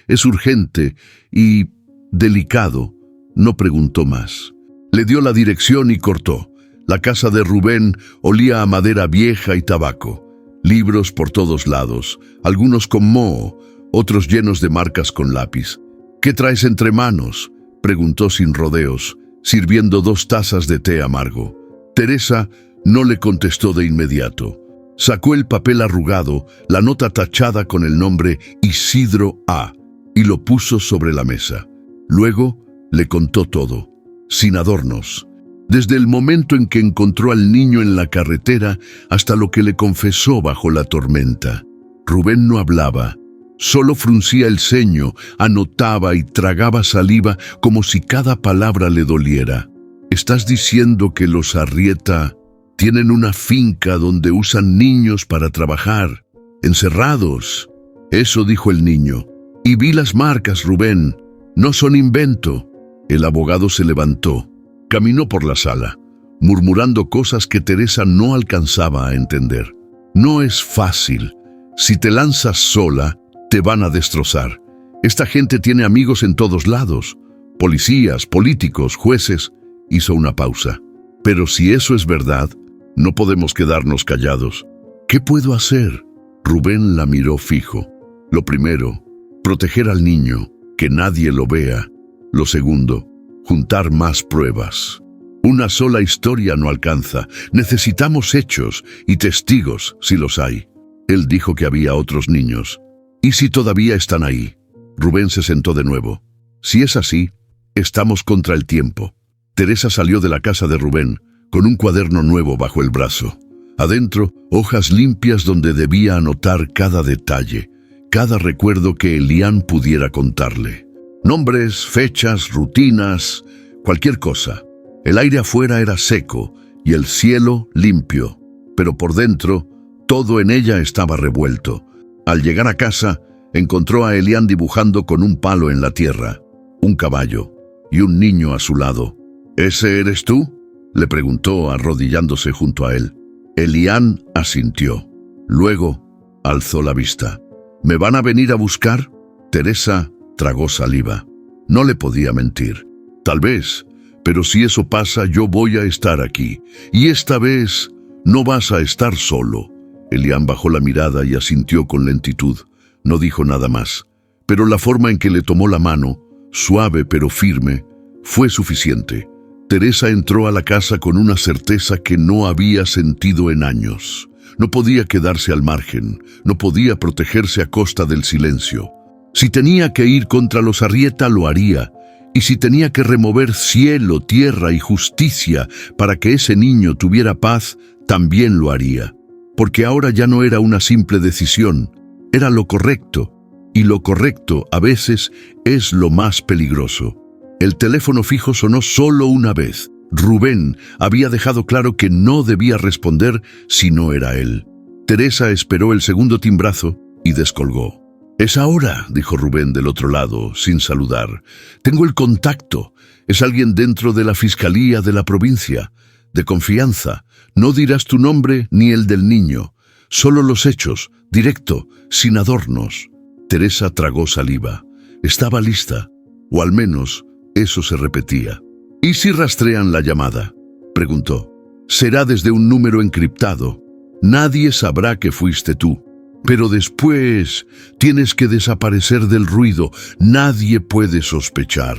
es urgente y delicado». No preguntó más. Le dio la dirección y cortó. La casa de Rubén olía a madera vieja y tabaco. Libros por todos lados, algunos con moho, otros llenos de marcas con lápiz. «¿Qué traes entre manos?», preguntó sin rodeos, sirviendo 2 tazas de té amargo. Teresa no le contestó de inmediato. Sacó el papel arrugado, la nota tachada con el nombre Isidro A, y lo puso sobre la mesa. Luego le contó todo, sin adornos, desde el momento en que encontró al niño en la carretera hasta lo que le confesó bajo la tormenta. Rubén no hablaba, solo fruncía el ceño, anotaba y tragaba saliva como si cada palabra le doliera. «¿Estás diciendo que los Arrieta tienen una finca donde usan niños para trabajar, encerrados?» «Eso dijo el niño. Y vi las marcas, Rubén. No son invento». El abogado se levantó, caminó por la sala, murmurando cosas que Teresa no alcanzaba a entender. «No es fácil. Si te lanzas sola, te van a destrozar. Esta gente tiene amigos en todos lados. Policías, políticos, jueces». Hizo una pausa. «Pero si eso es verdad, no podemos quedarnos callados. ¿Qué puedo hacer?» Rubén la miró fijo. «Lo primero, proteger al niño, que nadie lo vea. Lo segundo, juntar más pruebas. Una sola historia no alcanza. Necesitamos hechos y testigos, si los hay». Él dijo que había otros niños. «¿Y si todavía están ahí?» Rubén se sentó de nuevo. «Si es así, estamos contra el tiempo». Teresa salió de la casa de Rubén, con un cuaderno nuevo bajo el brazo. Adentro, hojas limpias donde debía anotar cada detalle, cada recuerdo que Elián pudiera contarle. Nombres, fechas, rutinas, cualquier cosa. El aire afuera era seco y el cielo limpio, pero por dentro, todo en ella estaba revuelto. Al llegar a casa, encontró a Elián dibujando con un palo en la tierra, un caballo y un niño a su lado. «¿Ese eres tú?», le preguntó arrodillándose junto a él. Elián asintió. Luego alzó la vista. «¿Me van a venir a buscar?». Teresa tragó saliva. No le podía mentir. «Tal vez, pero si eso pasa, yo voy a estar aquí. Y esta vez no vas a estar solo». Elián bajó la mirada y asintió con lentitud. No dijo nada más. Pero la forma en que le tomó la mano, suave pero firme, fue suficiente. Teresa entró a la casa con una certeza que no había sentido en años. No podía quedarse al margen, no podía protegerse a costa del silencio. Si tenía que ir contra los Arrieta, lo haría. Y si tenía que remover cielo, tierra y justicia para que ese niño tuviera paz, también lo haría. Porque ahora ya no era una simple decisión, era lo correcto. Y lo correcto, a veces, es lo más peligroso. El teléfono fijo sonó solo una vez. Rubén había dejado claro que no debía responder si no era él. Teresa esperó el segundo timbrazo y descolgó. «Es ahora», dijo Rubén del otro lado, sin saludar. «Tengo el contacto. Es alguien dentro de la Fiscalía de la provincia. De confianza. No dirás tu nombre ni el del niño. Solo los hechos, directo, sin adornos». Teresa tragó saliva. Estaba lista. O al menos eso se repetía. «¿Y si rastrean la llamada?», preguntó. «Será desde un número encriptado. Nadie sabrá que fuiste tú. Pero después tienes que desaparecer del ruido. Nadie puede sospechar».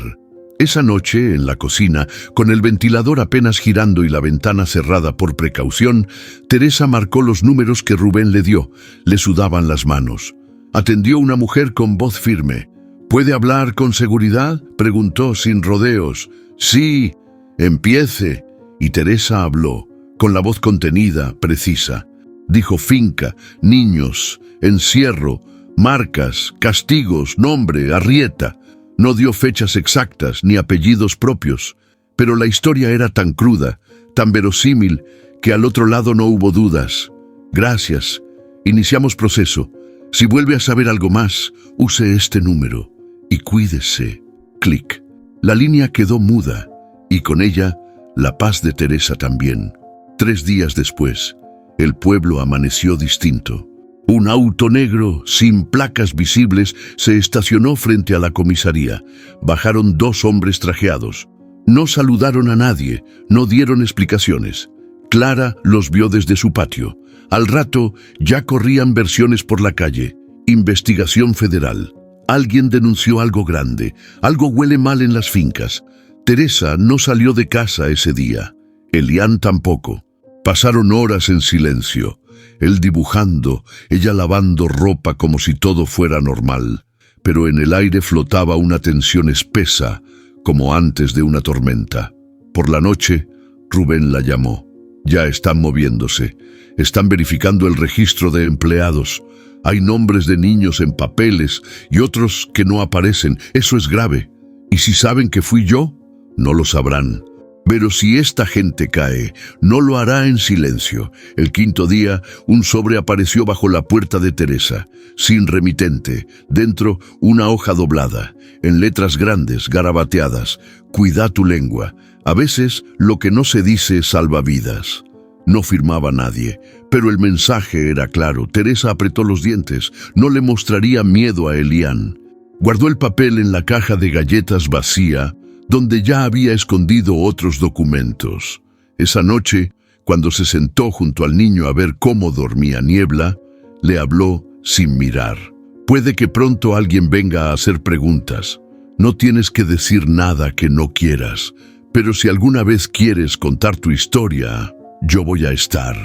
Esa noche, en la cocina, con el ventilador apenas girando y la ventana cerrada por precaución, Teresa marcó los números que Rubén le dio. Le sudaban las manos. Atendió una mujer con voz firme. «¿Puede hablar con seguridad?», preguntó sin rodeos. «Sí, empiece». Y Teresa habló, con la voz contenida, precisa. Dijo finca, niños, encierro, marcas, castigos, nombre, Arrieta. No dio fechas exactas ni apellidos propios, pero la historia era tan cruda, tan verosímil, que al otro lado no hubo dudas. «Gracias. Iniciamos proceso. Si vuelve a saber algo más, use este número. Y cuídese». Clic. La línea quedó muda, y con ella, la paz de Teresa también. 3 días después, el pueblo amaneció distinto. Un auto negro, sin placas visibles, se estacionó frente a la comisaría. Bajaron 2 hombres trajeados. No saludaron a nadie, no dieron explicaciones. Clara los vio desde su patio. Al rato, ya corrían versiones por la calle. Investigación federal. Alguien denunció algo grande. Algo huele mal en las fincas. Teresa no salió de casa ese día. Elian tampoco. Pasaron horas en silencio. Él dibujando, ella lavando ropa como si todo fuera normal. Pero en el aire flotaba una tensión espesa, como antes de una tormenta. Por la noche, Rubén la llamó. «Ya están moviéndose. Están verificando el registro de empleados. Hay nombres de niños en papeles y otros que no aparecen. Eso es grave. ¿Y si saben que fui yo? No lo sabrán. Pero si esta gente cae, no lo hará en silencio». El 5.º día, un sobre apareció bajo la puerta de Teresa, sin remitente. Dentro, una hoja doblada, en letras grandes, garabateadas. «Cuida tu lengua. A veces, lo que no se dice salva vidas». No firmaba nadie, pero el mensaje era claro. Teresa apretó los dientes. No le mostraría miedo a Elian. Guardó el papel en la caja de galletas vacía, donde ya había escondido otros documentos. Esa noche, cuando se sentó junto al niño a ver cómo dormía Niebla, le habló sin mirar. «Puede que pronto alguien venga a hacer preguntas. No tienes que decir nada que no quieras, pero si alguna vez quieres contar tu historia, yo voy a estar».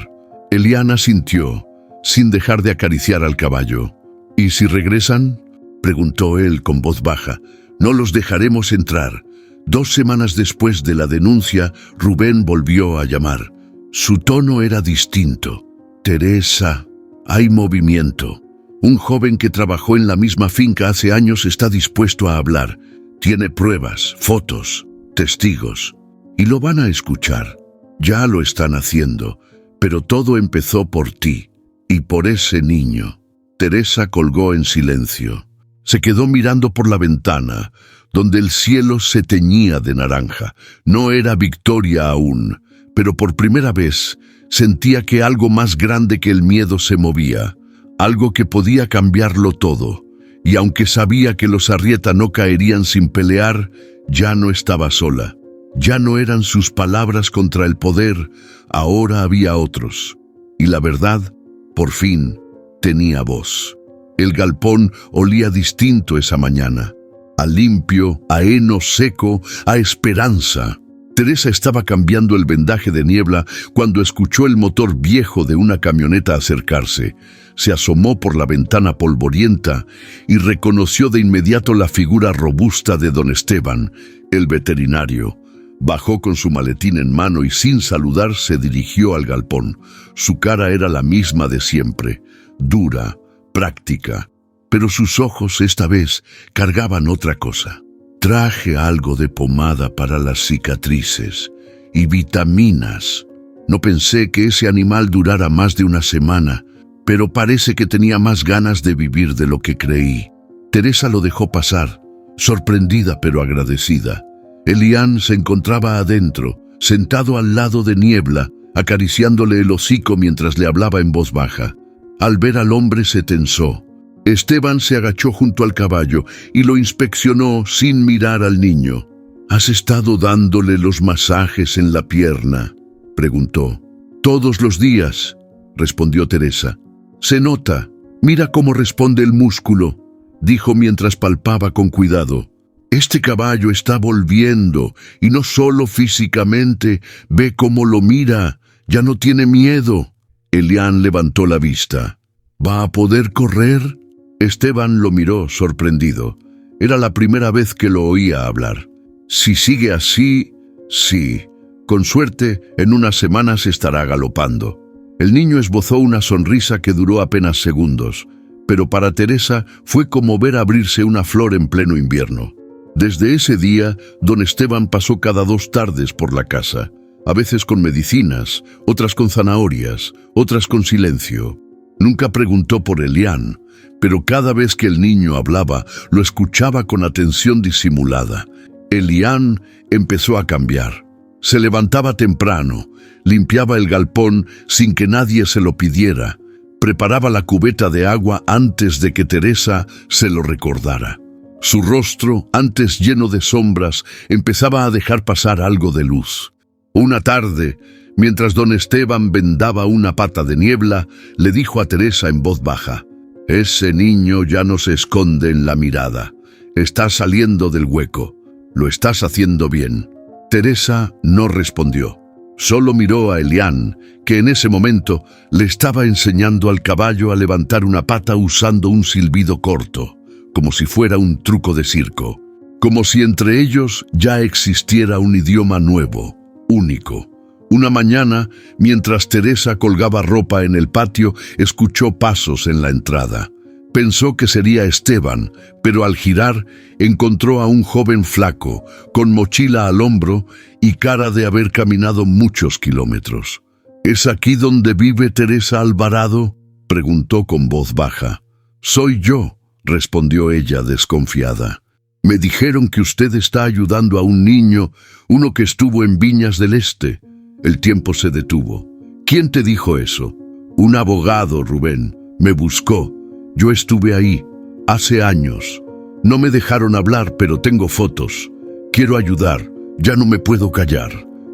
Elian asintió, sin dejar de acariciar al caballo. «¿Y si regresan?», preguntó él con voz baja. «No los dejaremos entrar». 2 semanas después de la denuncia, Rubén volvió a llamar. Su tono era distinto. «Teresa, hay movimiento. Un joven que trabajó en la misma finca hace años está dispuesto a hablar. Tiene pruebas, fotos, testigos. Y lo van a escuchar. Ya lo están haciendo. Pero todo empezó por ti y por ese niño». Teresa colgó en silencio. Se quedó mirando por la ventana, donde el cielo se teñía de naranja. No era victoria aún, pero por primera vez sentía que algo más grande que el miedo se movía, algo que podía cambiarlo todo. Y aunque sabía que los Arrieta no caerían sin pelear, ya no estaba sola. Ya no eran sus palabras contra el poder, ahora había otros. Y la verdad, por fin, tenía voz. El galpón olía distinto esa mañana. A limpio, a heno seco, a esperanza. Teresa estaba cambiando el vendaje de Niebla cuando escuchó el motor viejo de una camioneta acercarse. Se asomó por la ventana polvorienta y reconoció de inmediato la figura robusta de don Esteban, el veterinario. Bajó con su maletín en mano y sin saludar se dirigió al galpón. Su cara era la misma de siempre, dura, práctica. Pero sus ojos esta vez cargaban otra cosa. «Traje algo de pomada para las cicatrices y vitaminas. No pensé que ese animal durara más de una semana, pero parece que tenía más ganas de vivir de lo que creí». Teresa lo dejó pasar, sorprendida pero agradecida. Elian se encontraba adentro, sentado al lado de Niebla, acariciándole el hocico mientras le hablaba en voz baja. Al ver al hombre se tensó. Esteban se agachó junto al caballo y lo inspeccionó sin mirar al niño. «¿Has estado dándole los masajes en la pierna?», preguntó. «Todos los días», respondió Teresa. «Se nota. Mira cómo responde el músculo», dijo mientras palpaba con cuidado. Este caballo está volviendo, y no solo físicamente, ve cómo lo mira, ya no tiene miedo. Elián levantó la vista. ¿Va a poder correr? Esteban lo miró sorprendido. Era la primera vez que lo oía hablar. Si sigue así, sí. Con suerte, en unas semanas estará galopando. El niño esbozó una sonrisa que duró apenas segundos, pero para Teresa fue como ver abrirse una flor en pleno invierno. Desde ese día, don Esteban pasó cada 2 tardes por la casa, a veces con medicinas, otras con zanahorias, otras con silencio. Nunca preguntó por Elián, pero cada vez que el niño hablaba, lo escuchaba con atención disimulada. Elián empezó a cambiar. Se levantaba temprano, limpiaba el galpón sin que nadie se lo pidiera, preparaba la cubeta de agua antes de que Teresa se lo recordara. Su rostro, antes lleno de sombras, empezaba a dejar pasar algo de luz. Una tarde, mientras don Esteban vendaba una pata de niebla, le dijo a Teresa en voz baja: «Ese niño ya no se esconde en la mirada. Está saliendo del hueco. Lo estás haciendo bien». Teresa no respondió. Solo miró a Elián, que en ese momento le estaba enseñando al caballo a levantar una pata usando un silbido corto, como si fuera un truco de circo, como si entre ellos ya existiera un idioma nuevo, único. Una mañana, mientras Teresa colgaba ropa en el patio, escuchó pasos en la entrada. Pensó que sería Esteban, pero al girar encontró a un joven flaco, con mochila al hombro y cara de haber caminado muchos kilómetros. «¿Es aquí donde vive Teresa Alvarado?», preguntó con voz baja. «Soy yo», respondió ella desconfiada. «Me dijeron que usted está ayudando a un niño, uno que estuvo en Viñas del Este». El tiempo se detuvo. «¿Quién te dijo eso?» «Un abogado, Rubén. Me buscó. Yo estuve ahí, hace años. No me dejaron hablar, pero tengo fotos. Quiero ayudar. Ya no me puedo callar».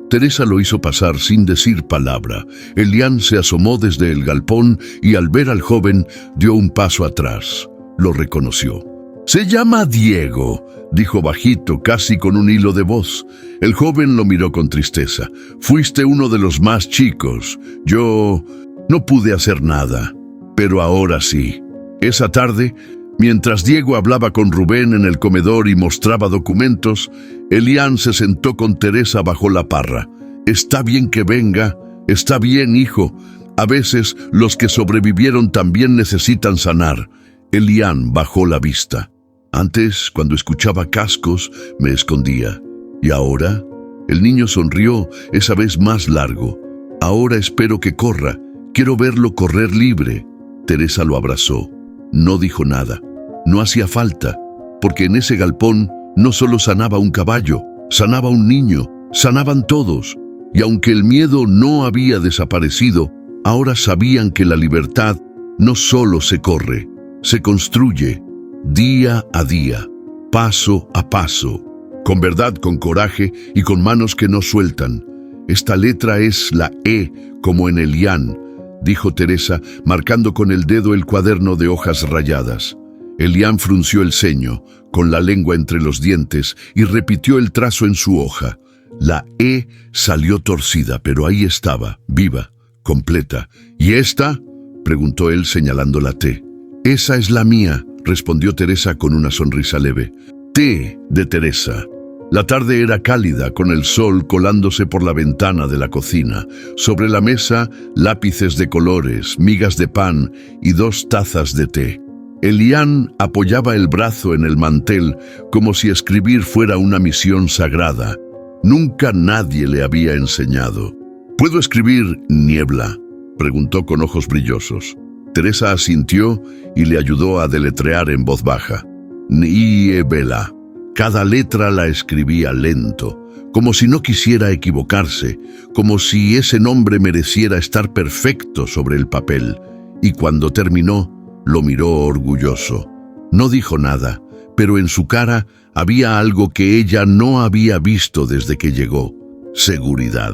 Teresa lo hizo pasar sin decir palabra. Elián se asomó desde el galpón y al ver al joven dio un paso atrás. Lo reconoció. «Se llama Diego», dijo bajito, casi con un hilo de voz. El joven lo miró con tristeza. «Fuiste uno de los más chicos. Yo no pude hacer nada, pero ahora sí». Esa tarde, mientras Diego hablaba con Rubén en el comedor y mostraba documentos, Elián se sentó con Teresa bajo la parra. «Está bien que venga. Está bien, hijo. A veces los que sobrevivieron también necesitan sanar». Elián bajó la vista. «Antes, cuando escuchaba cascos, me escondía. ¿Y ahora?» El niño sonrió, esa vez más largo. «Ahora espero que corra. Quiero verlo correr libre». Teresa lo abrazó. No dijo nada. No hacía falta, porque en ese galpón no solo sanaba un caballo, sanaba un niño, sanaban todos. Y aunque el miedo no había desaparecido, ahora sabían que la libertad no solo se corre, se construye día a día, paso a paso, con verdad, con coraje y con manos que no sueltan. Esta letra es la E, como en Elián, dijo Teresa, marcando con el dedo el cuaderno de hojas rayadas. Elián frunció el ceño, con la lengua entre los dientes, y repitió el trazo en su hoja. La E salió torcida, pero ahí estaba, viva, completa. «¿Y esta?», preguntó él señalando la T. «Esa es la mía», respondió Teresa con una sonrisa leve. «T de Teresa». La tarde era cálida, con el sol colándose por la ventana de la cocina. Sobre la mesa, lápices de colores, migas de pan y 2 tazas de té. Elián apoyaba el brazo en el mantel, como si escribir fuera una misión sagrada. Nunca nadie le había enseñado. «¿Puedo escribir niebla?», preguntó con ojos brillosos. Teresa asintió y le ayudó a deletrear en voz baja. «Niebla». Cada letra la escribía lento, como si no quisiera equivocarse, como si ese nombre mereciera estar perfecto sobre el papel. Y cuando terminó, lo miró orgulloso. No dijo nada, pero en su cara había algo que ella no había visto desde que llegó: seguridad.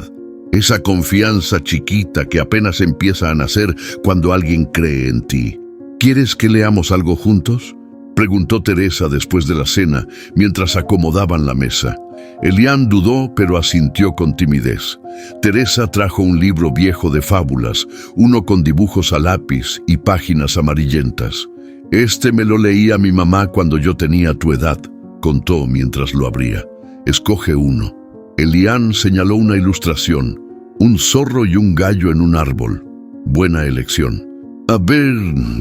Esa confianza chiquita que apenas empieza a nacer cuando alguien cree en ti. «¿Quieres que leamos algo juntos?». preguntó Teresa después de la cena, mientras acomodaban la mesa. Elian dudó, pero asintió con timidez. Teresa trajo un libro viejo de fábulas, uno con dibujos a lápiz y páginas amarillentas. «Este me lo leía mi mamá cuando yo tenía tu edad», contó mientras lo abría. «Escoge uno». Elian señaló una ilustración, un zorro y un gallo en un árbol. «Buena elección». «A ver»,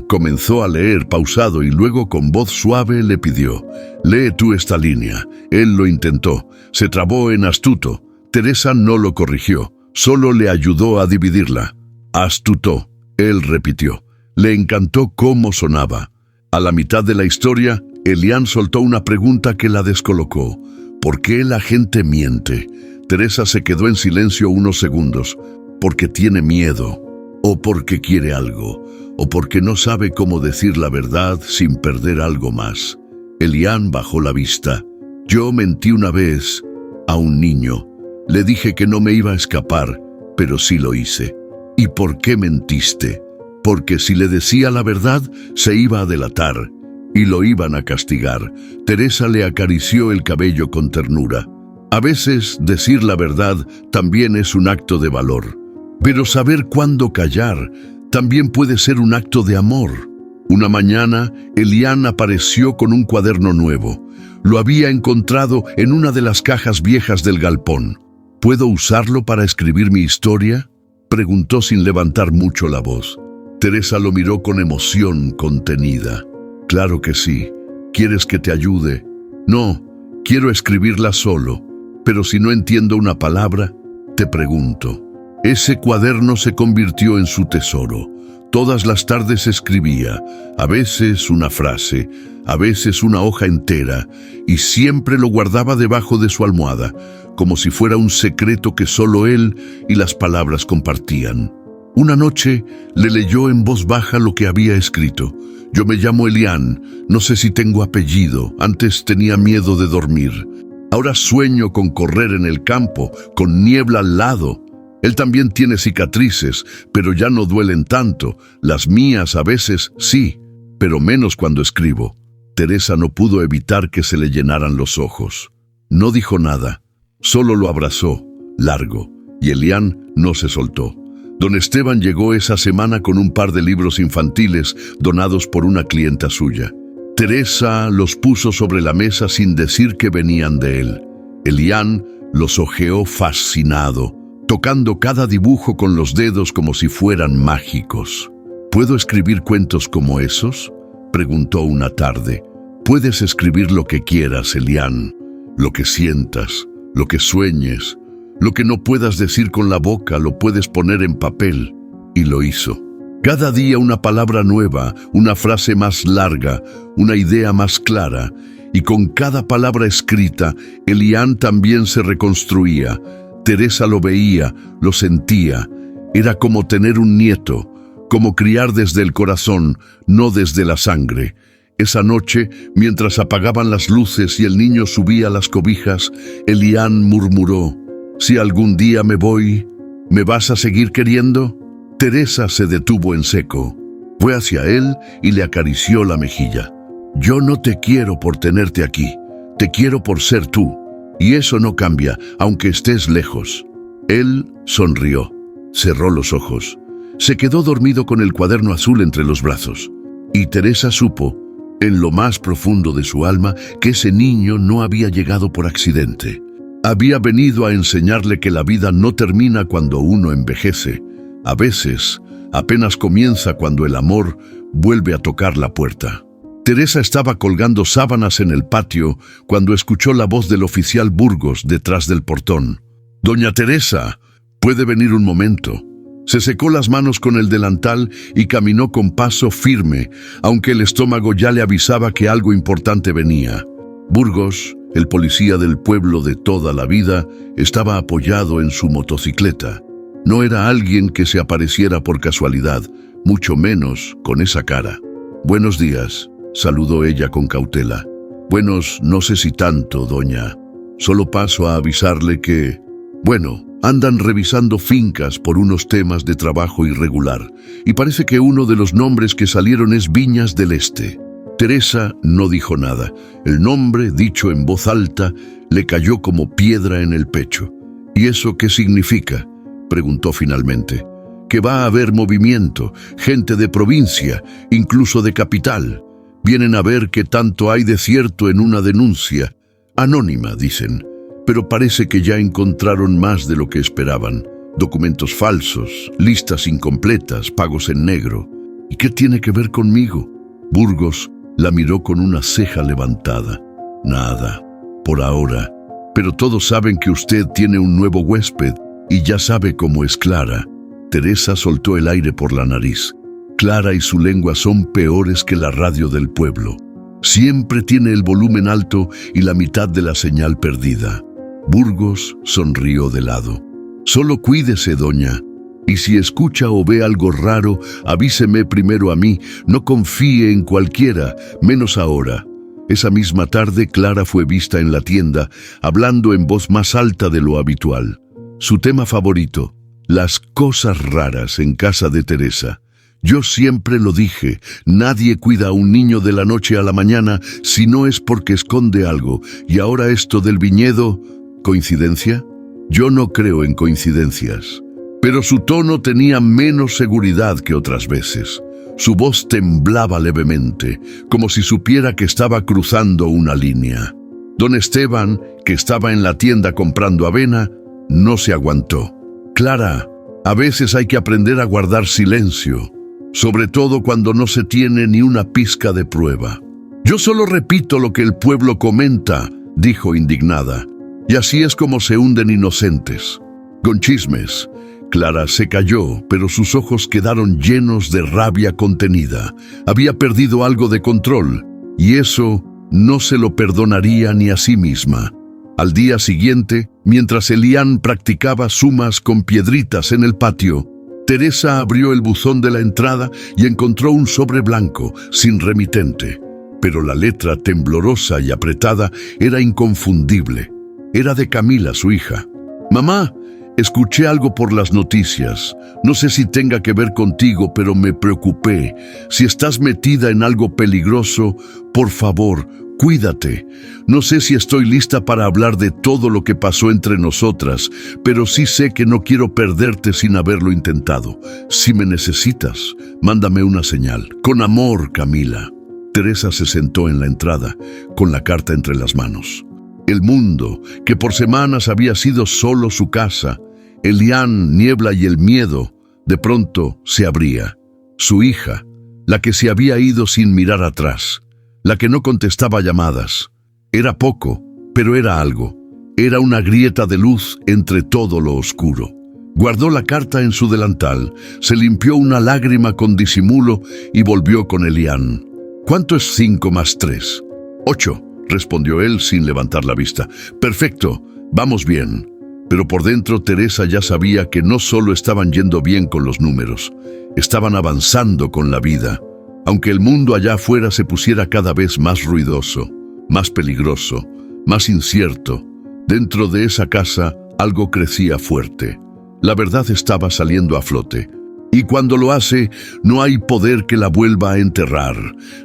comenzó a leer pausado y luego con voz suave le pidió: «Lee tú esta línea». Él lo intentó, se trabó en astuto. Teresa no lo corrigió, solo le ayudó a dividirla. «Astuto», él repitió. Le encantó cómo sonaba. A la mitad de la historia, Elian soltó una pregunta que la descolocó. ¿Por qué la gente miente? Teresa se quedó en silencio unos segundos. «Porque tiene miedo, o porque quiere algo, o porque no sabe cómo decir la verdad sin perder algo más». Elian bajó la vista. «Yo mentí una vez a un niño. Le dije que no me iba a escapar, pero sí lo hice». «¿Y por qué mentiste?» «Porque si le decía la verdad, se iba a delatar y lo iban a castigar». Teresa le acarició el cabello con ternura. «A veces decir la verdad también es un acto de valor. Pero saber cuándo callar también puede ser un acto de amor». Una mañana, Elian apareció con un cuaderno nuevo. Lo había encontrado en una de las cajas viejas del galpón. «¿Puedo usarlo para escribir mi historia?», preguntó sin levantar mucho la voz. Teresa lo miró con emoción contenida. «Claro que sí. ¿Quieres que te ayude?» «No, quiero escribirla solo. Pero si no entiendo una palabra, te pregunto». Ese cuaderno se convirtió en su tesoro. Todas las tardes escribía, a veces una frase, a veces una hoja entera, y siempre lo guardaba debajo de su almohada, como si fuera un secreto que solo él y las palabras compartían. Una noche le leyó en voz baja lo que había escrito. «Yo me llamo Elian, no sé si tengo apellido, antes tenía miedo de dormir. Ahora sueño con correr en el campo, con niebla al lado. Él también tiene cicatrices, pero ya no duelen tanto. Las mías a veces sí, pero menos cuando escribo». Teresa no pudo evitar que se le llenaran los ojos. No dijo nada, solo lo abrazó, largo, y Elian no se soltó. Don Esteban llegó esa semana con un par de libros infantiles donados por una clienta suya. Teresa los puso sobre la mesa sin decir que venían de él. Elian los hojeó fascinado, tocando cada dibujo con los dedos como si fueran mágicos. «¿Puedo escribir cuentos como esos?», preguntó una tarde. «Puedes escribir lo que quieras, Elian, lo que sientas, lo que sueñes. Lo que no puedas decir con la boca lo puedes poner en papel». Y lo hizo. Cada día una palabra nueva, una frase más larga, una idea más clara. Y con cada palabra escrita, Elian también se reconstruía. Teresa lo veía, lo sentía. Era como tener un nieto, como criar desde el corazón, no desde la sangre. Esa noche, mientras apagaban las luces y el niño subía las cobijas, Elian murmuró: «Si algún día me voy, ¿me vas a seguir queriendo?». Teresa se detuvo en seco. Fue hacia él y le acarició la mejilla. «Yo no te quiero por tenerte aquí, te quiero por ser tú, y eso no cambia, aunque estés lejos». Él sonrió, cerró los ojos, se quedó dormido con el cuaderno azul entre los brazos. Y Teresa supo, en lo más profundo de su alma, que ese niño no había llegado por accidente. Había venido a enseñarle que la vida no termina cuando uno envejece. A veces, apenas comienza cuando el amor vuelve a tocar la puerta. Teresa estaba colgando sábanas en el patio cuando escuchó la voz del oficial Burgos detrás del portón. «Doña Teresa, ¿puede venir un momento?». Se secó las manos con el delantal y caminó con paso firme, aunque el estómago ya le avisaba que algo importante venía. Burgos, el policía del pueblo de toda la vida, estaba apoyado en su motocicleta. No era alguien que se apareciera por casualidad, mucho menos con esa cara. «Buenos días», saludó ella con cautela. «Buenos, no sé si tanto, doña. Solo paso a avisarle que... Bueno, andan revisando fincas por unos temas de trabajo irregular, y parece que uno de los nombres que salieron es Viñas del Este». Teresa no dijo nada. El nombre, dicho en voz alta, le cayó como piedra en el pecho. ¿Y eso qué significa?, preguntó finalmente. Que va a haber movimiento, gente de provincia, incluso de capital. Vienen a ver qué tanto hay de cierto en una denuncia. Anónima, dicen, pero parece que ya encontraron más de lo que esperaban. Documentos falsos, listas incompletas, pagos en negro. ¿Y qué tiene que ver conmigo? Burgos la miró con una ceja levantada. Nada, por ahora. Pero todos saben que usted tiene un nuevo huésped y ya sabe cómo es Clara. Teresa soltó el aire por la nariz. Clara y su lengua son peores que la radio del pueblo. Siempre tiene el volumen alto y la mitad de la señal perdida. Burgos sonrió de lado. Solo cuídese, doña. Y si escucha o ve algo raro, avíseme primero a mí. No confíe en cualquiera, menos ahora. Esa misma tarde, Clara fue vista en la tienda, hablando en voz más alta de lo habitual. Su tema favorito, las cosas raras en casa de Teresa. Yo siempre lo dije, nadie cuida a un niño de la noche a la mañana si no es porque esconde algo. Y ahora esto del viñedo, ¿coincidencia? Yo no creo en coincidencias. Pero su tono tenía menos seguridad que otras veces. Su voz temblaba levemente, como si supiera que estaba cruzando una línea. Don Esteban, que estaba en la tienda comprando avena, no se aguantó. Clara, a veces hay que aprender a guardar silencio, sobre todo cuando no se tiene ni una pizca de prueba. Yo solo repito lo que el pueblo comenta, dijo indignada, y así es como se hunden inocentes. Con chismes. Clara se calló, pero sus ojos quedaron llenos de rabia contenida. Había perdido algo de control, y eso no se lo perdonaría ni a sí misma. Al día siguiente, mientras Elian practicaba sumas con piedritas en el patio, Teresa abrió el buzón de la entrada y encontró un sobre blanco, sin remitente. Pero la letra, temblorosa y apretada, era inconfundible. Era de Camila, su hija. «Mamá, escuché algo por las noticias. No sé si tenga que ver contigo, pero me preocupé. Si estás metida en algo peligroso, por favor, cuídate. No sé si estoy lista para hablar de todo lo que pasó entre nosotras, pero sí sé que no quiero perderte sin haberlo intentado. Si me necesitas, mándame una señal. Con amor, Camila». Teresa se sentó en la entrada, con la carta entre las manos. El mundo, que por semanas había sido solo su casa, Elian, Niebla y el miedo, de pronto se abría. Su hija, la que se había ido sin mirar atrás, la que no contestaba llamadas. Era poco, pero era algo. Era una grieta de luz entre todo lo oscuro. Guardó la carta en su delantal, se limpió una lágrima con disimulo y volvió con Elian. «¿Cuánto es 5 más 3? 8, respondió él sin levantar la vista. «Perfecto, vamos bien». Pero por dentro Teresa ya sabía que no solo estaban yendo bien con los números, estaban avanzando con la vida. Aunque el mundo allá afuera se pusiera cada vez más ruidoso, más peligroso, más incierto, dentro de esa casa algo crecía fuerte. La verdad estaba saliendo a flote. Y cuando lo hace, no hay poder que la vuelva a enterrar.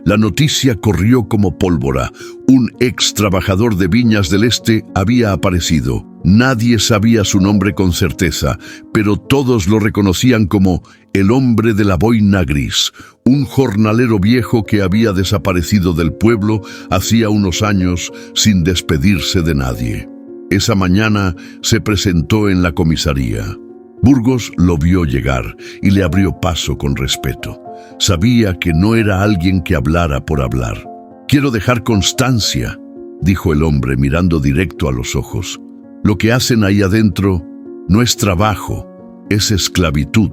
La noticia corrió como pólvora. Un ex trabajador de Viñas del Este había aparecido. Nadie sabía su nombre con certeza, pero todos lo reconocían como el hombre de la boina gris, un jornalero viejo que había desaparecido del pueblo hacía unos años sin despedirse de nadie. Esa mañana se presentó en la comisaría. Burgos lo vio llegar y le abrió paso con respeto. Sabía que no era alguien que hablara por hablar. «Quiero dejar constancia», dijo el hombre mirando directo a los ojos. «Lo que hacen ahí adentro no es trabajo, es esclavitud.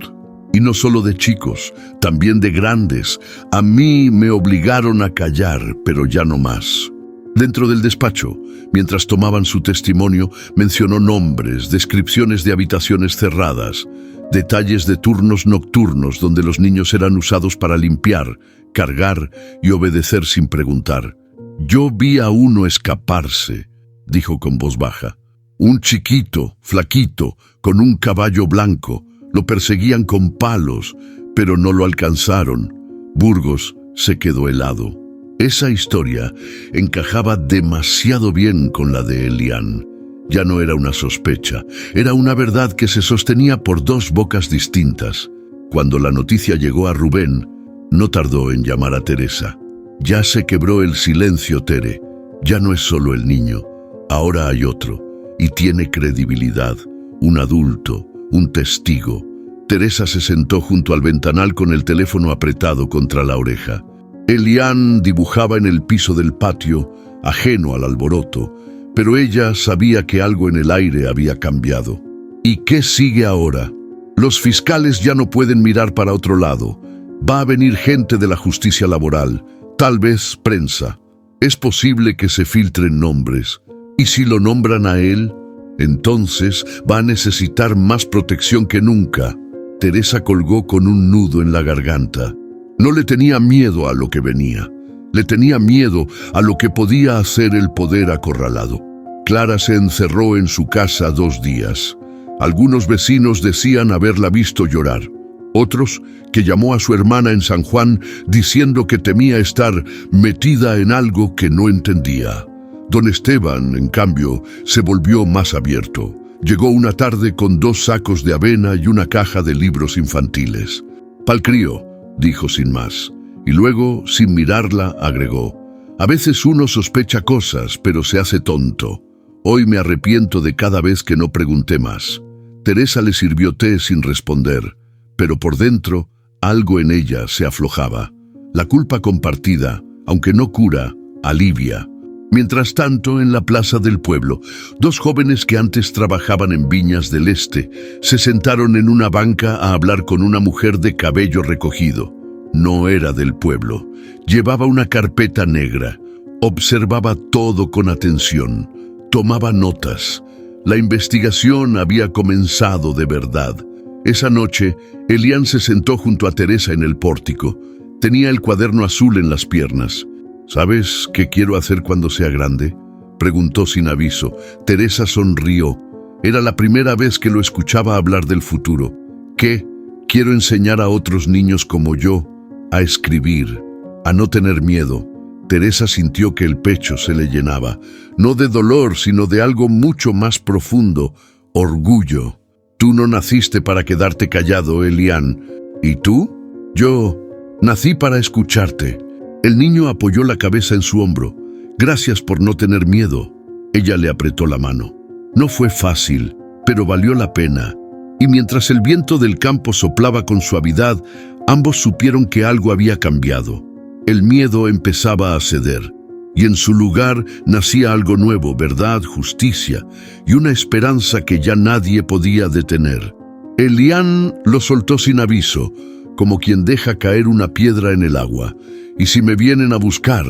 Y no solo de chicos, también de grandes. A mí me obligaron a callar, pero ya no más». Dentro del despacho, mientras tomaban su testimonio, mencionó nombres, descripciones de habitaciones cerradas, detalles de turnos nocturnos donde los niños eran usados para limpiar, cargar y obedecer sin preguntar. «Yo vi a uno escaparse», dijo con voz baja. «Un chiquito, flaquito, con un caballo blanco. Lo perseguían con palos, pero no lo alcanzaron». Burgos se quedó helado. Esa historia encajaba demasiado bien con la de Elian. Ya no era una sospecha, era una verdad que se sostenía por dos bocas distintas. Cuando la noticia llegó a Rubén, no tardó en llamar a Teresa. Ya se quebró el silencio, Tere. Ya no es solo el niño, ahora hay otro, y tiene credibilidad, un adulto, un testigo. Teresa se sentó junto al ventanal con el teléfono apretado contra la oreja. Elian dibujaba en el piso del patio, ajeno al alboroto, pero ella sabía que algo en el aire había cambiado. ¿Y qué sigue ahora? Los fiscales ya no pueden mirar para otro lado. Va a venir gente de la justicia laboral, tal vez prensa. Es posible que se filtren nombres. ¿Y si lo nombran a él? Entonces va a necesitar más protección que nunca. Teresa colgó con un nudo en la garganta. No le tenía miedo a lo que venía. Le tenía miedo a lo que podía hacer el poder acorralado. Clara se encerró en su casa 2 días. Algunos vecinos decían haberla visto llorar. Otros que llamó a su hermana en San Juan diciendo que temía estar metida en algo que no entendía. Don Esteban, en cambio, se volvió más abierto. Llegó una tarde con 2 sacos de avena y una caja de libros infantiles. «Pa'l crío», dijo sin más. Y luego, sin mirarla, agregó: «A veces uno sospecha cosas, pero se hace tonto. Hoy me arrepiento de cada vez que no pregunté más». Teresa le sirvió té sin responder, pero por dentro algo en ella se aflojaba. La culpa compartida, aunque no cura, alivia. Mientras tanto, en la plaza del pueblo, 2 jóvenes que antes trabajaban en Viñas del Este se sentaron en una banca a hablar con una mujer de cabello recogido. No era del pueblo. Llevaba una carpeta negra. Observaba todo con atención. Tomaba notas. La investigación había comenzado de verdad. Esa noche, Elian se sentó junto a Teresa en el pórtico. Tenía el cuaderno azul en las piernas. «¿Sabes qué quiero hacer cuando sea grande?», preguntó sin aviso. Teresa sonrió. Era la primera vez que lo escuchaba hablar del futuro. «¿Qué? Quiero enseñar a otros niños como yo a escribir, a no tener miedo». Teresa sintió que el pecho se le llenaba, no de dolor, sino de algo mucho más profundo: orgullo. «Tú no naciste para quedarte callado, Elian. ¿Y tú?» «Yo nací para escucharte». El niño apoyó la cabeza en su hombro. «Gracias por no tener miedo». Ella le apretó la mano. No fue fácil, pero valió la pena. Y mientras el viento del campo soplaba con suavidad, ambos supieron que algo había cambiado. El miedo empezaba a ceder, y en su lugar nacía algo nuevo: verdad, justicia y una esperanza que ya nadie podía detener. Elian lo soltó sin aviso, como quien deja caer una piedra en el agua. «Y si me vienen a buscar».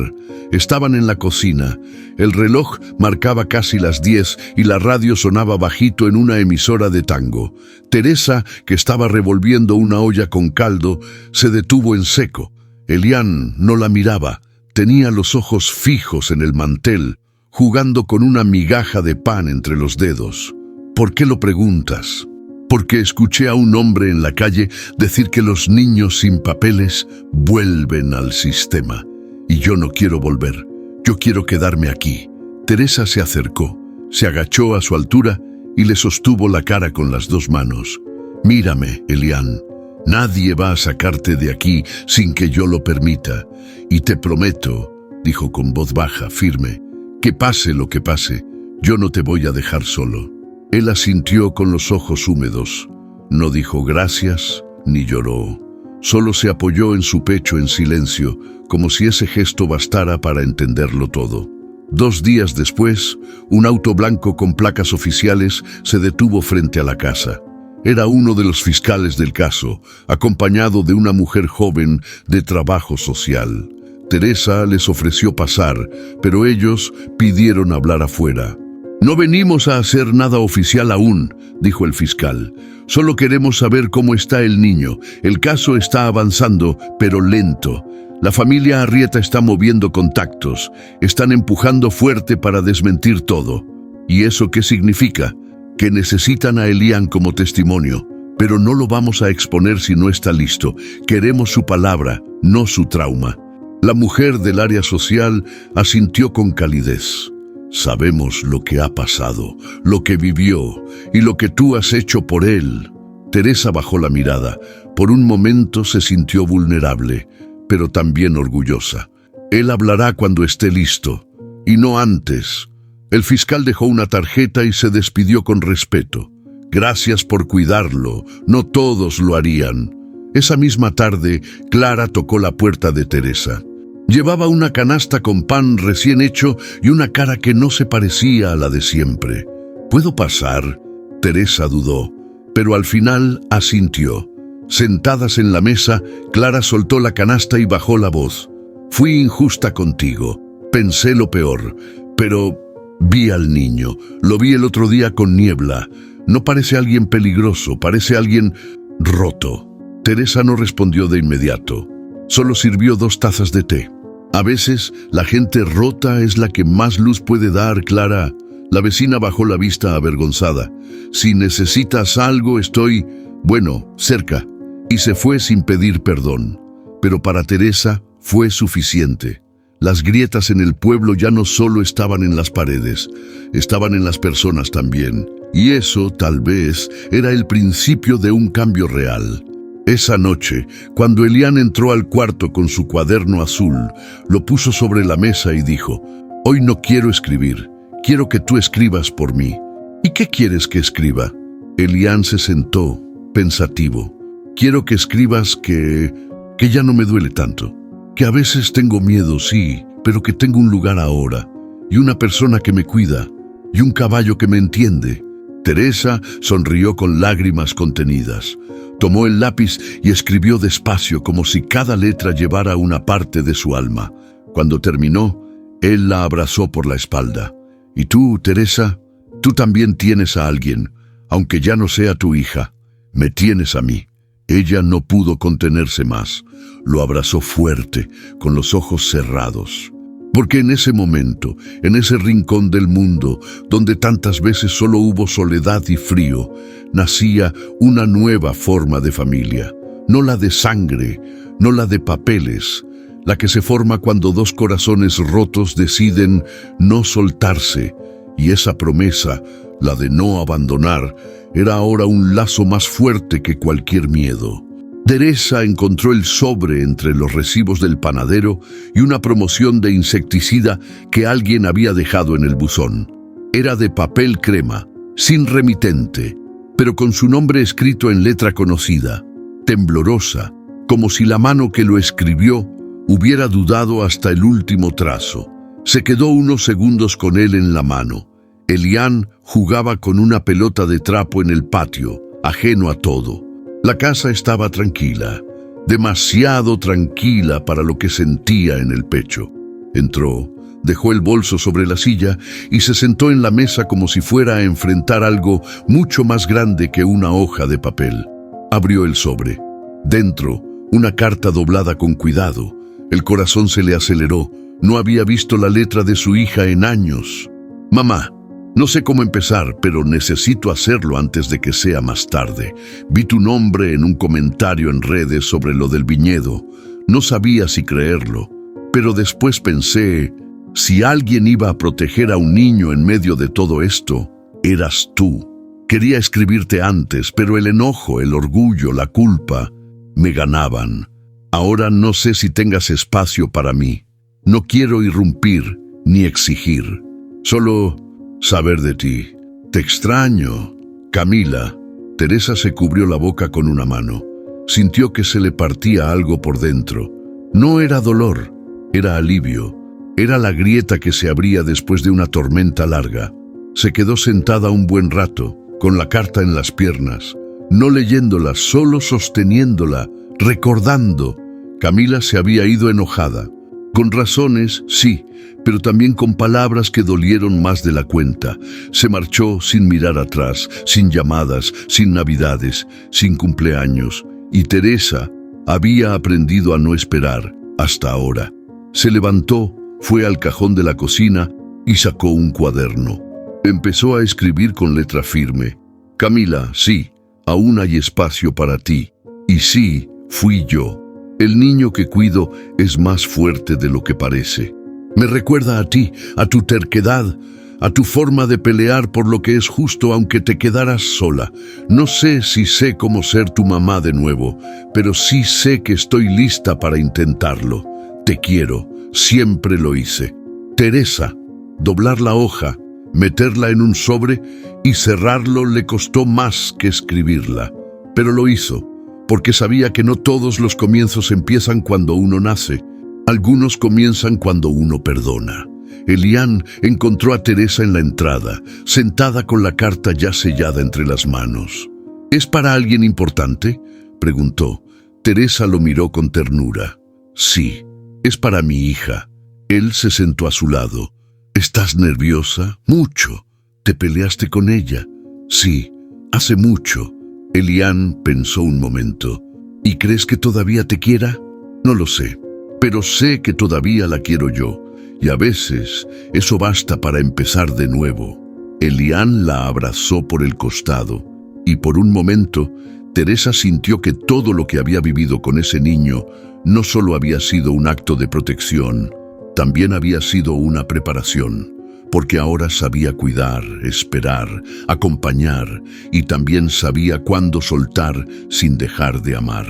Estaban en la cocina. El reloj marcaba casi las 10 y la radio sonaba bajito en una emisora de tango. Teresa, que estaba revolviendo una olla con caldo, se detuvo en seco. Elian no la miraba. Tenía los ojos fijos en el mantel, jugando con una migaja de pan entre los dedos. «¿Por qué lo preguntas?» «Porque escuché a un hombre en la calle decir que los niños sin papeles vuelven al sistema. Y yo no quiero volver. Yo quiero quedarme aquí». Teresa se acercó, se agachó a su altura y le sostuvo la cara con las 2 manos. «Mírame, Elian. Nadie va a sacarte de aquí sin que yo lo permita. Y te prometo», dijo con voz baja, firme, «que pase lo que pase, yo no te voy a dejar solo». Él asintió con los ojos húmedos. No dijo gracias ni lloró. Solo se apoyó en su pecho en silencio, como si ese gesto bastara para entenderlo todo. 2 días después, un auto blanco con placas oficiales se detuvo frente a la casa. Era uno de los fiscales del caso, acompañado de una mujer joven de trabajo social. Teresa les ofreció pasar, pero ellos pidieron hablar afuera. «No venimos a hacer nada oficial aún», dijo el fiscal. «Solo queremos saber cómo está el niño. El caso está avanzando, pero lento. La familia Arrieta está moviendo contactos. Están empujando fuerte para desmentir todo». «¿Y eso qué significa?» «Que necesitan a Elian como testimonio. Pero no lo vamos a exponer si no está listo. Queremos su palabra, no su trauma». La mujer del área social asintió con calidez. Sabemos lo que ha pasado, lo que vivió y lo que tú has hecho por él. Teresa bajó la mirada. Por un momento se sintió vulnerable, pero también orgullosa. Él hablará cuando esté listo, y no antes. El fiscal dejó una tarjeta y se despidió con respeto. Gracias por cuidarlo, no todos lo harían. Esa misma tarde, Clara tocó la puerta de Teresa. Llevaba una canasta con pan recién hecho y una cara que no se parecía a la de siempre. ¿Puedo pasar? Teresa dudó, pero al final asintió. Sentadas en la mesa, Clara soltó la canasta y bajó la voz. Fui injusta contigo. Pensé lo peor, pero vi al niño. Lo vi el otro día con niebla. No parece alguien peligroso, parece alguien roto. Teresa no respondió de inmediato. Solo sirvió 2 tazas de té. A veces, la gente rota es la que más luz puede dar, Clara. La vecina bajó la vista avergonzada. Si necesitas algo, estoy, cerca. Y se fue sin pedir perdón. Pero para Teresa fue suficiente. Las grietas en el pueblo ya no solo estaban en las paredes, estaban en las personas también. Y eso, tal vez, era el principio de un cambio real. Esa noche, cuando Elian entró al cuarto con su cuaderno azul, lo puso sobre la mesa y dijo: «Hoy no quiero escribir, quiero que tú escribas por mí». «¿Y qué quieres que escriba?» Elian se sentó, pensativo. «Quiero que escribas que ya no me duele tanto, que a veces tengo miedo, sí, pero que tengo un lugar ahora, y una persona que me cuida, y un caballo que me entiende». Teresa sonrió con lágrimas contenidas. Tomó el lápiz y escribió despacio, como si cada letra llevara una parte de su alma. Cuando terminó, él la abrazó por la espalda. «Y tú, Teresa, tú también tienes a alguien, aunque ya no sea tu hija. Me tienes a mí». Ella no pudo contenerse más. Lo abrazó fuerte, con los ojos cerrados. Porque en ese momento, en ese rincón del mundo, donde tantas veces solo hubo soledad y frío, nacía una nueva forma de familia. No la de sangre, no la de papeles, la que se forma cuando 2 corazones rotos deciden no soltarse. Y esa promesa, la de no abandonar, era ahora un lazo más fuerte que cualquier miedo. Teresa encontró el sobre entre los recibos del panadero y una promoción de insecticida que alguien había dejado en el buzón. Era de papel crema, sin remitente, pero con su nombre escrito en letra conocida, temblorosa, como si la mano que lo escribió hubiera dudado hasta el último trazo. Se quedó unos segundos con él en la mano. Elian jugaba con una pelota de trapo en el patio, ajeno a todo. La casa estaba tranquila, demasiado tranquila para lo que sentía en el pecho. Entró, dejó el bolso sobre la silla y se sentó en la mesa como si fuera a enfrentar algo mucho más grande que una hoja de papel. Abrió el sobre. Dentro, una carta doblada con cuidado. El corazón se le aceleró. No había visto la letra de su hija en años. «Mamá, no sé cómo empezar, pero necesito hacerlo antes de que sea más tarde. Vi tu nombre en un comentario en redes sobre lo del viñedo. No sabía si creerlo, pero después pensé, si alguien iba a proteger a un niño en medio de todo esto, eras tú. Quería escribirte antes, pero el enojo, el orgullo, la culpa, me ganaban. Ahora no sé si tengas espacio para mí. No quiero irrumpir ni exigir. Solo saber de ti. Te extraño. Camila». Teresa se cubrió la boca con una mano. Sintió que se le partía algo por dentro. No era dolor, era alivio. Era la grieta que se abría después de una tormenta larga. Se quedó sentada un buen rato, con la carta en las piernas, no leyéndola, solo sosteniéndola, recordando. Camila se había ido enojada. Con razones, sí, pero también con palabras que dolieron más de la cuenta. Se marchó sin mirar atrás, sin llamadas, sin navidades, sin cumpleaños. Y Teresa había aprendido a no esperar, hasta ahora. Se levantó, fue al cajón de la cocina y sacó un cuaderno. Empezó a escribir con letra firme. «Camila, sí, aún hay espacio para ti. Y sí, fui yo. El niño que cuido es más fuerte de lo que parece. Me recuerda a ti, a tu terquedad, a tu forma de pelear por lo que es justo aunque te quedaras sola. No sé si sé cómo ser tu mamá de nuevo, pero sí sé que estoy lista para intentarlo. Te quiero, siempre lo hice. Teresa, doblar la hoja, meterla en un sobre y cerrarlo le costó más que escribirla. Pero lo hizo, porque sabía que no todos los comienzos empiezan cuando uno nace. Algunos comienzan cuando uno perdona. Elian encontró a Teresa en la entrada, sentada con la carta ya sellada entre las manos. ¿Es para alguien importante?, preguntó. Teresa lo miró con ternura. Sí, es para mi hija. Él se sentó a su lado. ¿Estás nerviosa? Mucho. ¿Te peleaste con ella? Sí, hace mucho. Elian pensó un momento. ¿Y crees que todavía te quiera? No lo sé, pero sé que todavía la quiero yo. Y a veces eso basta para empezar de nuevo. Elian la abrazó por el costado y por un momento Teresa sintió que todo lo que había vivido con ese niño no solo había sido un acto de protección, también había sido una preparación, porque ahora sabía cuidar, esperar, acompañar y también sabía cuándo soltar sin dejar de amar.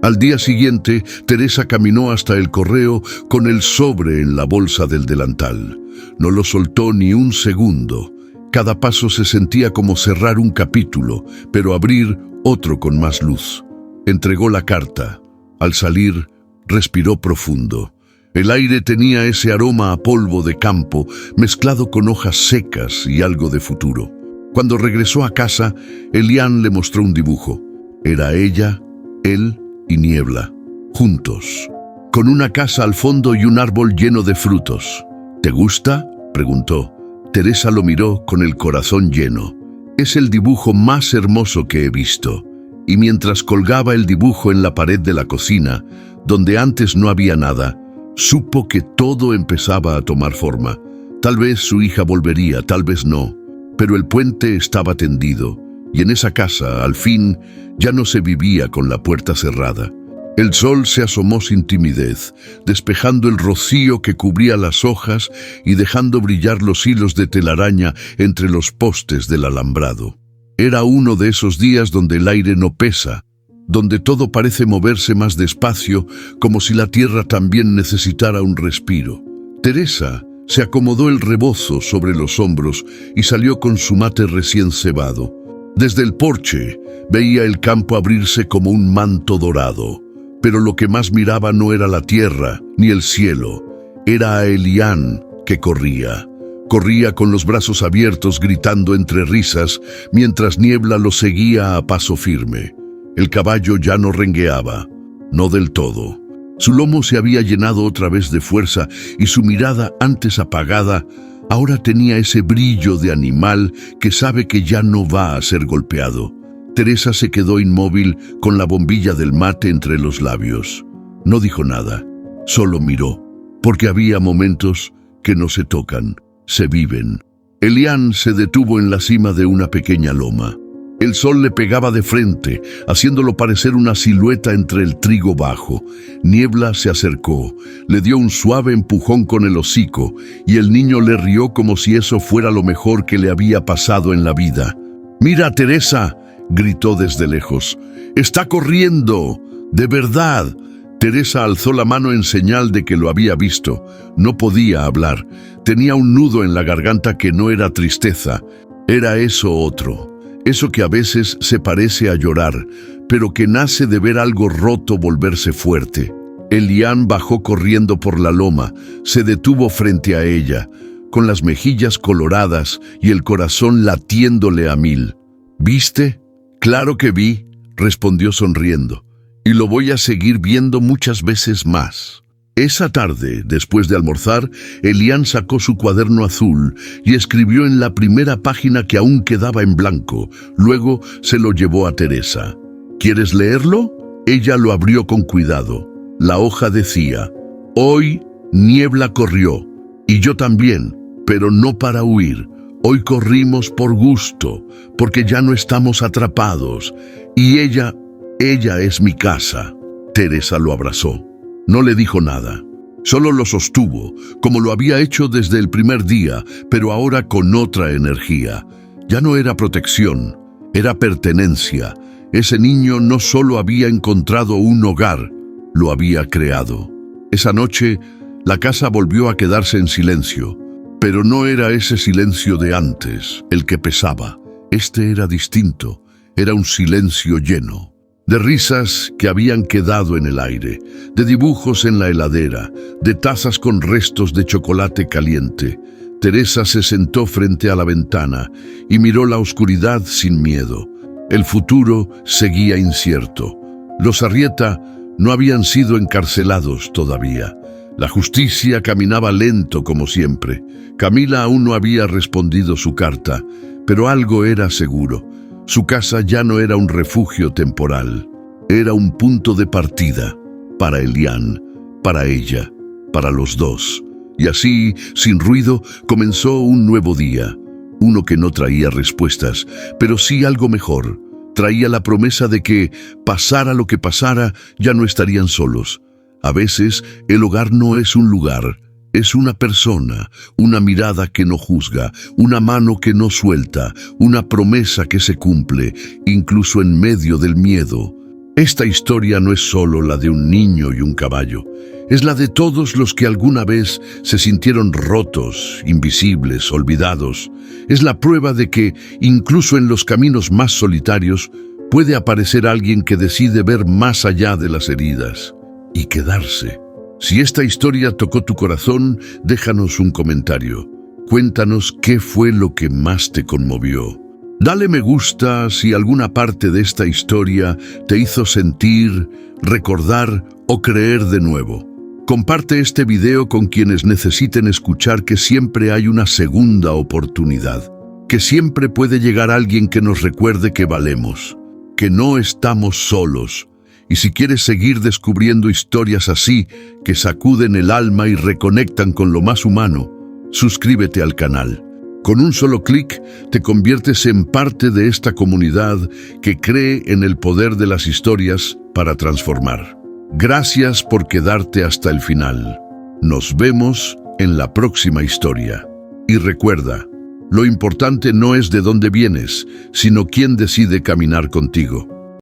Al día siguiente, Teresa caminó hasta el correo con el sobre en la bolsa del delantal. No lo soltó ni un segundo. Cada paso se sentía como cerrar un capítulo, pero abrir otro con más luz. Entregó la carta. Al salir, respiró profundo. El aire tenía ese aroma a polvo de campo, mezclado con hojas secas y algo de futuro. Cuando regresó a casa, Elian le mostró un dibujo. Era ella, él y Niebla, juntos, con una casa al fondo y un árbol lleno de frutos. ¿Te gusta?, preguntó. Teresa lo miró con el corazón lleno. Es el dibujo más hermoso que he visto. Y mientras colgaba el dibujo en la pared de la cocina, donde antes no había nada, supo que todo empezaba a tomar forma. Tal vez su hija volvería, tal vez no, pero el puente estaba tendido, y en esa casa, al fin, ya no se vivía con la puerta cerrada. El sol se asomó sin timidez, despejando el rocío que cubría las hojas y dejando brillar los hilos de telaraña entre los postes del alambrado. Era uno de esos días donde el aire no pesa, donde todo parece moverse más despacio, como si la tierra también necesitara un respiro. Teresa se acomodó el rebozo sobre los hombros y salió con su mate recién cebado. Desde el porche veía el campo abrirse como un manto dorado, pero lo que más miraba no era la tierra ni el cielo, era a Elian que corría. Corría con los brazos abiertos gritando entre risas, mientras Niebla lo seguía a paso firme. El caballo ya no rengueaba, no del todo. Su lomo se había llenado otra vez de fuerza y su mirada, antes apagada, ahora tenía ese brillo de animal que sabe que ya no va a ser golpeado. Teresa se quedó inmóvil con la bombilla del mate entre los labios. No dijo nada, solo miró, porque había momentos que no se tocan, se viven. Elian se detuvo en la cima de una pequeña loma. El sol le pegaba de frente, haciéndolo parecer una silueta entre el trigo bajo. Niebla se acercó, le dio un suave empujón con el hocico, y el niño le rió como si eso fuera lo mejor que le había pasado en la vida. «¡Mira, Teresa!», gritó desde lejos. «¡Está corriendo! ¡De verdad!». Teresa alzó la mano en señal de que lo había visto. No podía hablar. Tenía un nudo en la garganta que no era tristeza. Era eso otro. Eso que a veces se parece a llorar, pero que nace de ver algo roto volverse fuerte. Elian bajó corriendo por la loma, se detuvo frente a ella, con las mejillas coloradas y el corazón latiéndole a mil. «¿Viste?». «Claro que vi», respondió sonriendo, «y lo voy a seguir viendo muchas veces más». Esa tarde, después de almorzar, Elian sacó su cuaderno azul y escribió en la primera página que aún quedaba en blanco. Luego se lo llevó a Teresa. «¿Quieres leerlo?». Ella lo abrió con cuidado. La hoja decía: «Hoy Niebla corrió, y yo también, pero no para huir. Hoy corrimos por gusto, porque ya no estamos atrapados, y ella es mi casa». Teresa lo abrazó. No le dijo nada. Solo lo sostuvo, como lo había hecho desde el primer día, pero ahora con otra energía. Ya no era protección, era pertenencia. Ese niño no solo había encontrado un hogar, lo había creado. Esa noche, la casa volvió a quedarse en silencio, pero no era ese silencio de antes el que pesaba. Este era distinto, era un silencio lleno de risas que habían quedado en el aire, de dibujos en la heladera, de tazas con restos de chocolate caliente. Teresa se sentó frente a la ventana y miró la oscuridad sin miedo. El futuro seguía incierto. Los Arrieta no habían sido encarcelados todavía. La justicia caminaba lento como siempre. Camila aún no había respondido su carta, pero algo era seguro. Su casa ya no era un refugio temporal, era un punto de partida para Elian, para ella, para los dos. Y así, sin ruido, comenzó un nuevo día, uno que no traía respuestas, pero sí algo mejor. Traía la promesa de que, pasara lo que pasara, ya no estarían solos. A veces, el hogar no es un lugar, es una persona, una mirada que no juzga, una mano que no suelta, una promesa que se cumple, incluso en medio del miedo. Esta historia no es solo la de un niño y un caballo, es la de todos los que alguna vez se sintieron rotos, invisibles, olvidados. Es la prueba de que, incluso en los caminos más solitarios, puede aparecer alguien que decide ver más allá de las heridas y quedarse. Si esta historia tocó tu corazón, déjanos un comentario. Cuéntanos qué fue lo que más te conmovió. Dale me gusta si alguna parte de esta historia te hizo sentir, recordar o creer de nuevo. Comparte este video con quienes necesiten escuchar que siempre hay una segunda oportunidad, que siempre puede llegar alguien que nos recuerde que valemos, que no estamos solos. Y si quieres seguir descubriendo historias así, que sacuden el alma y reconectan con lo más humano, suscríbete al canal. Con un solo clic, te conviertes en parte de esta comunidad que cree en el poder de las historias para transformar. Gracias por quedarte hasta el final. Nos vemos en la próxima historia. Y recuerda, lo importante no es de dónde vienes, sino quién decide caminar contigo.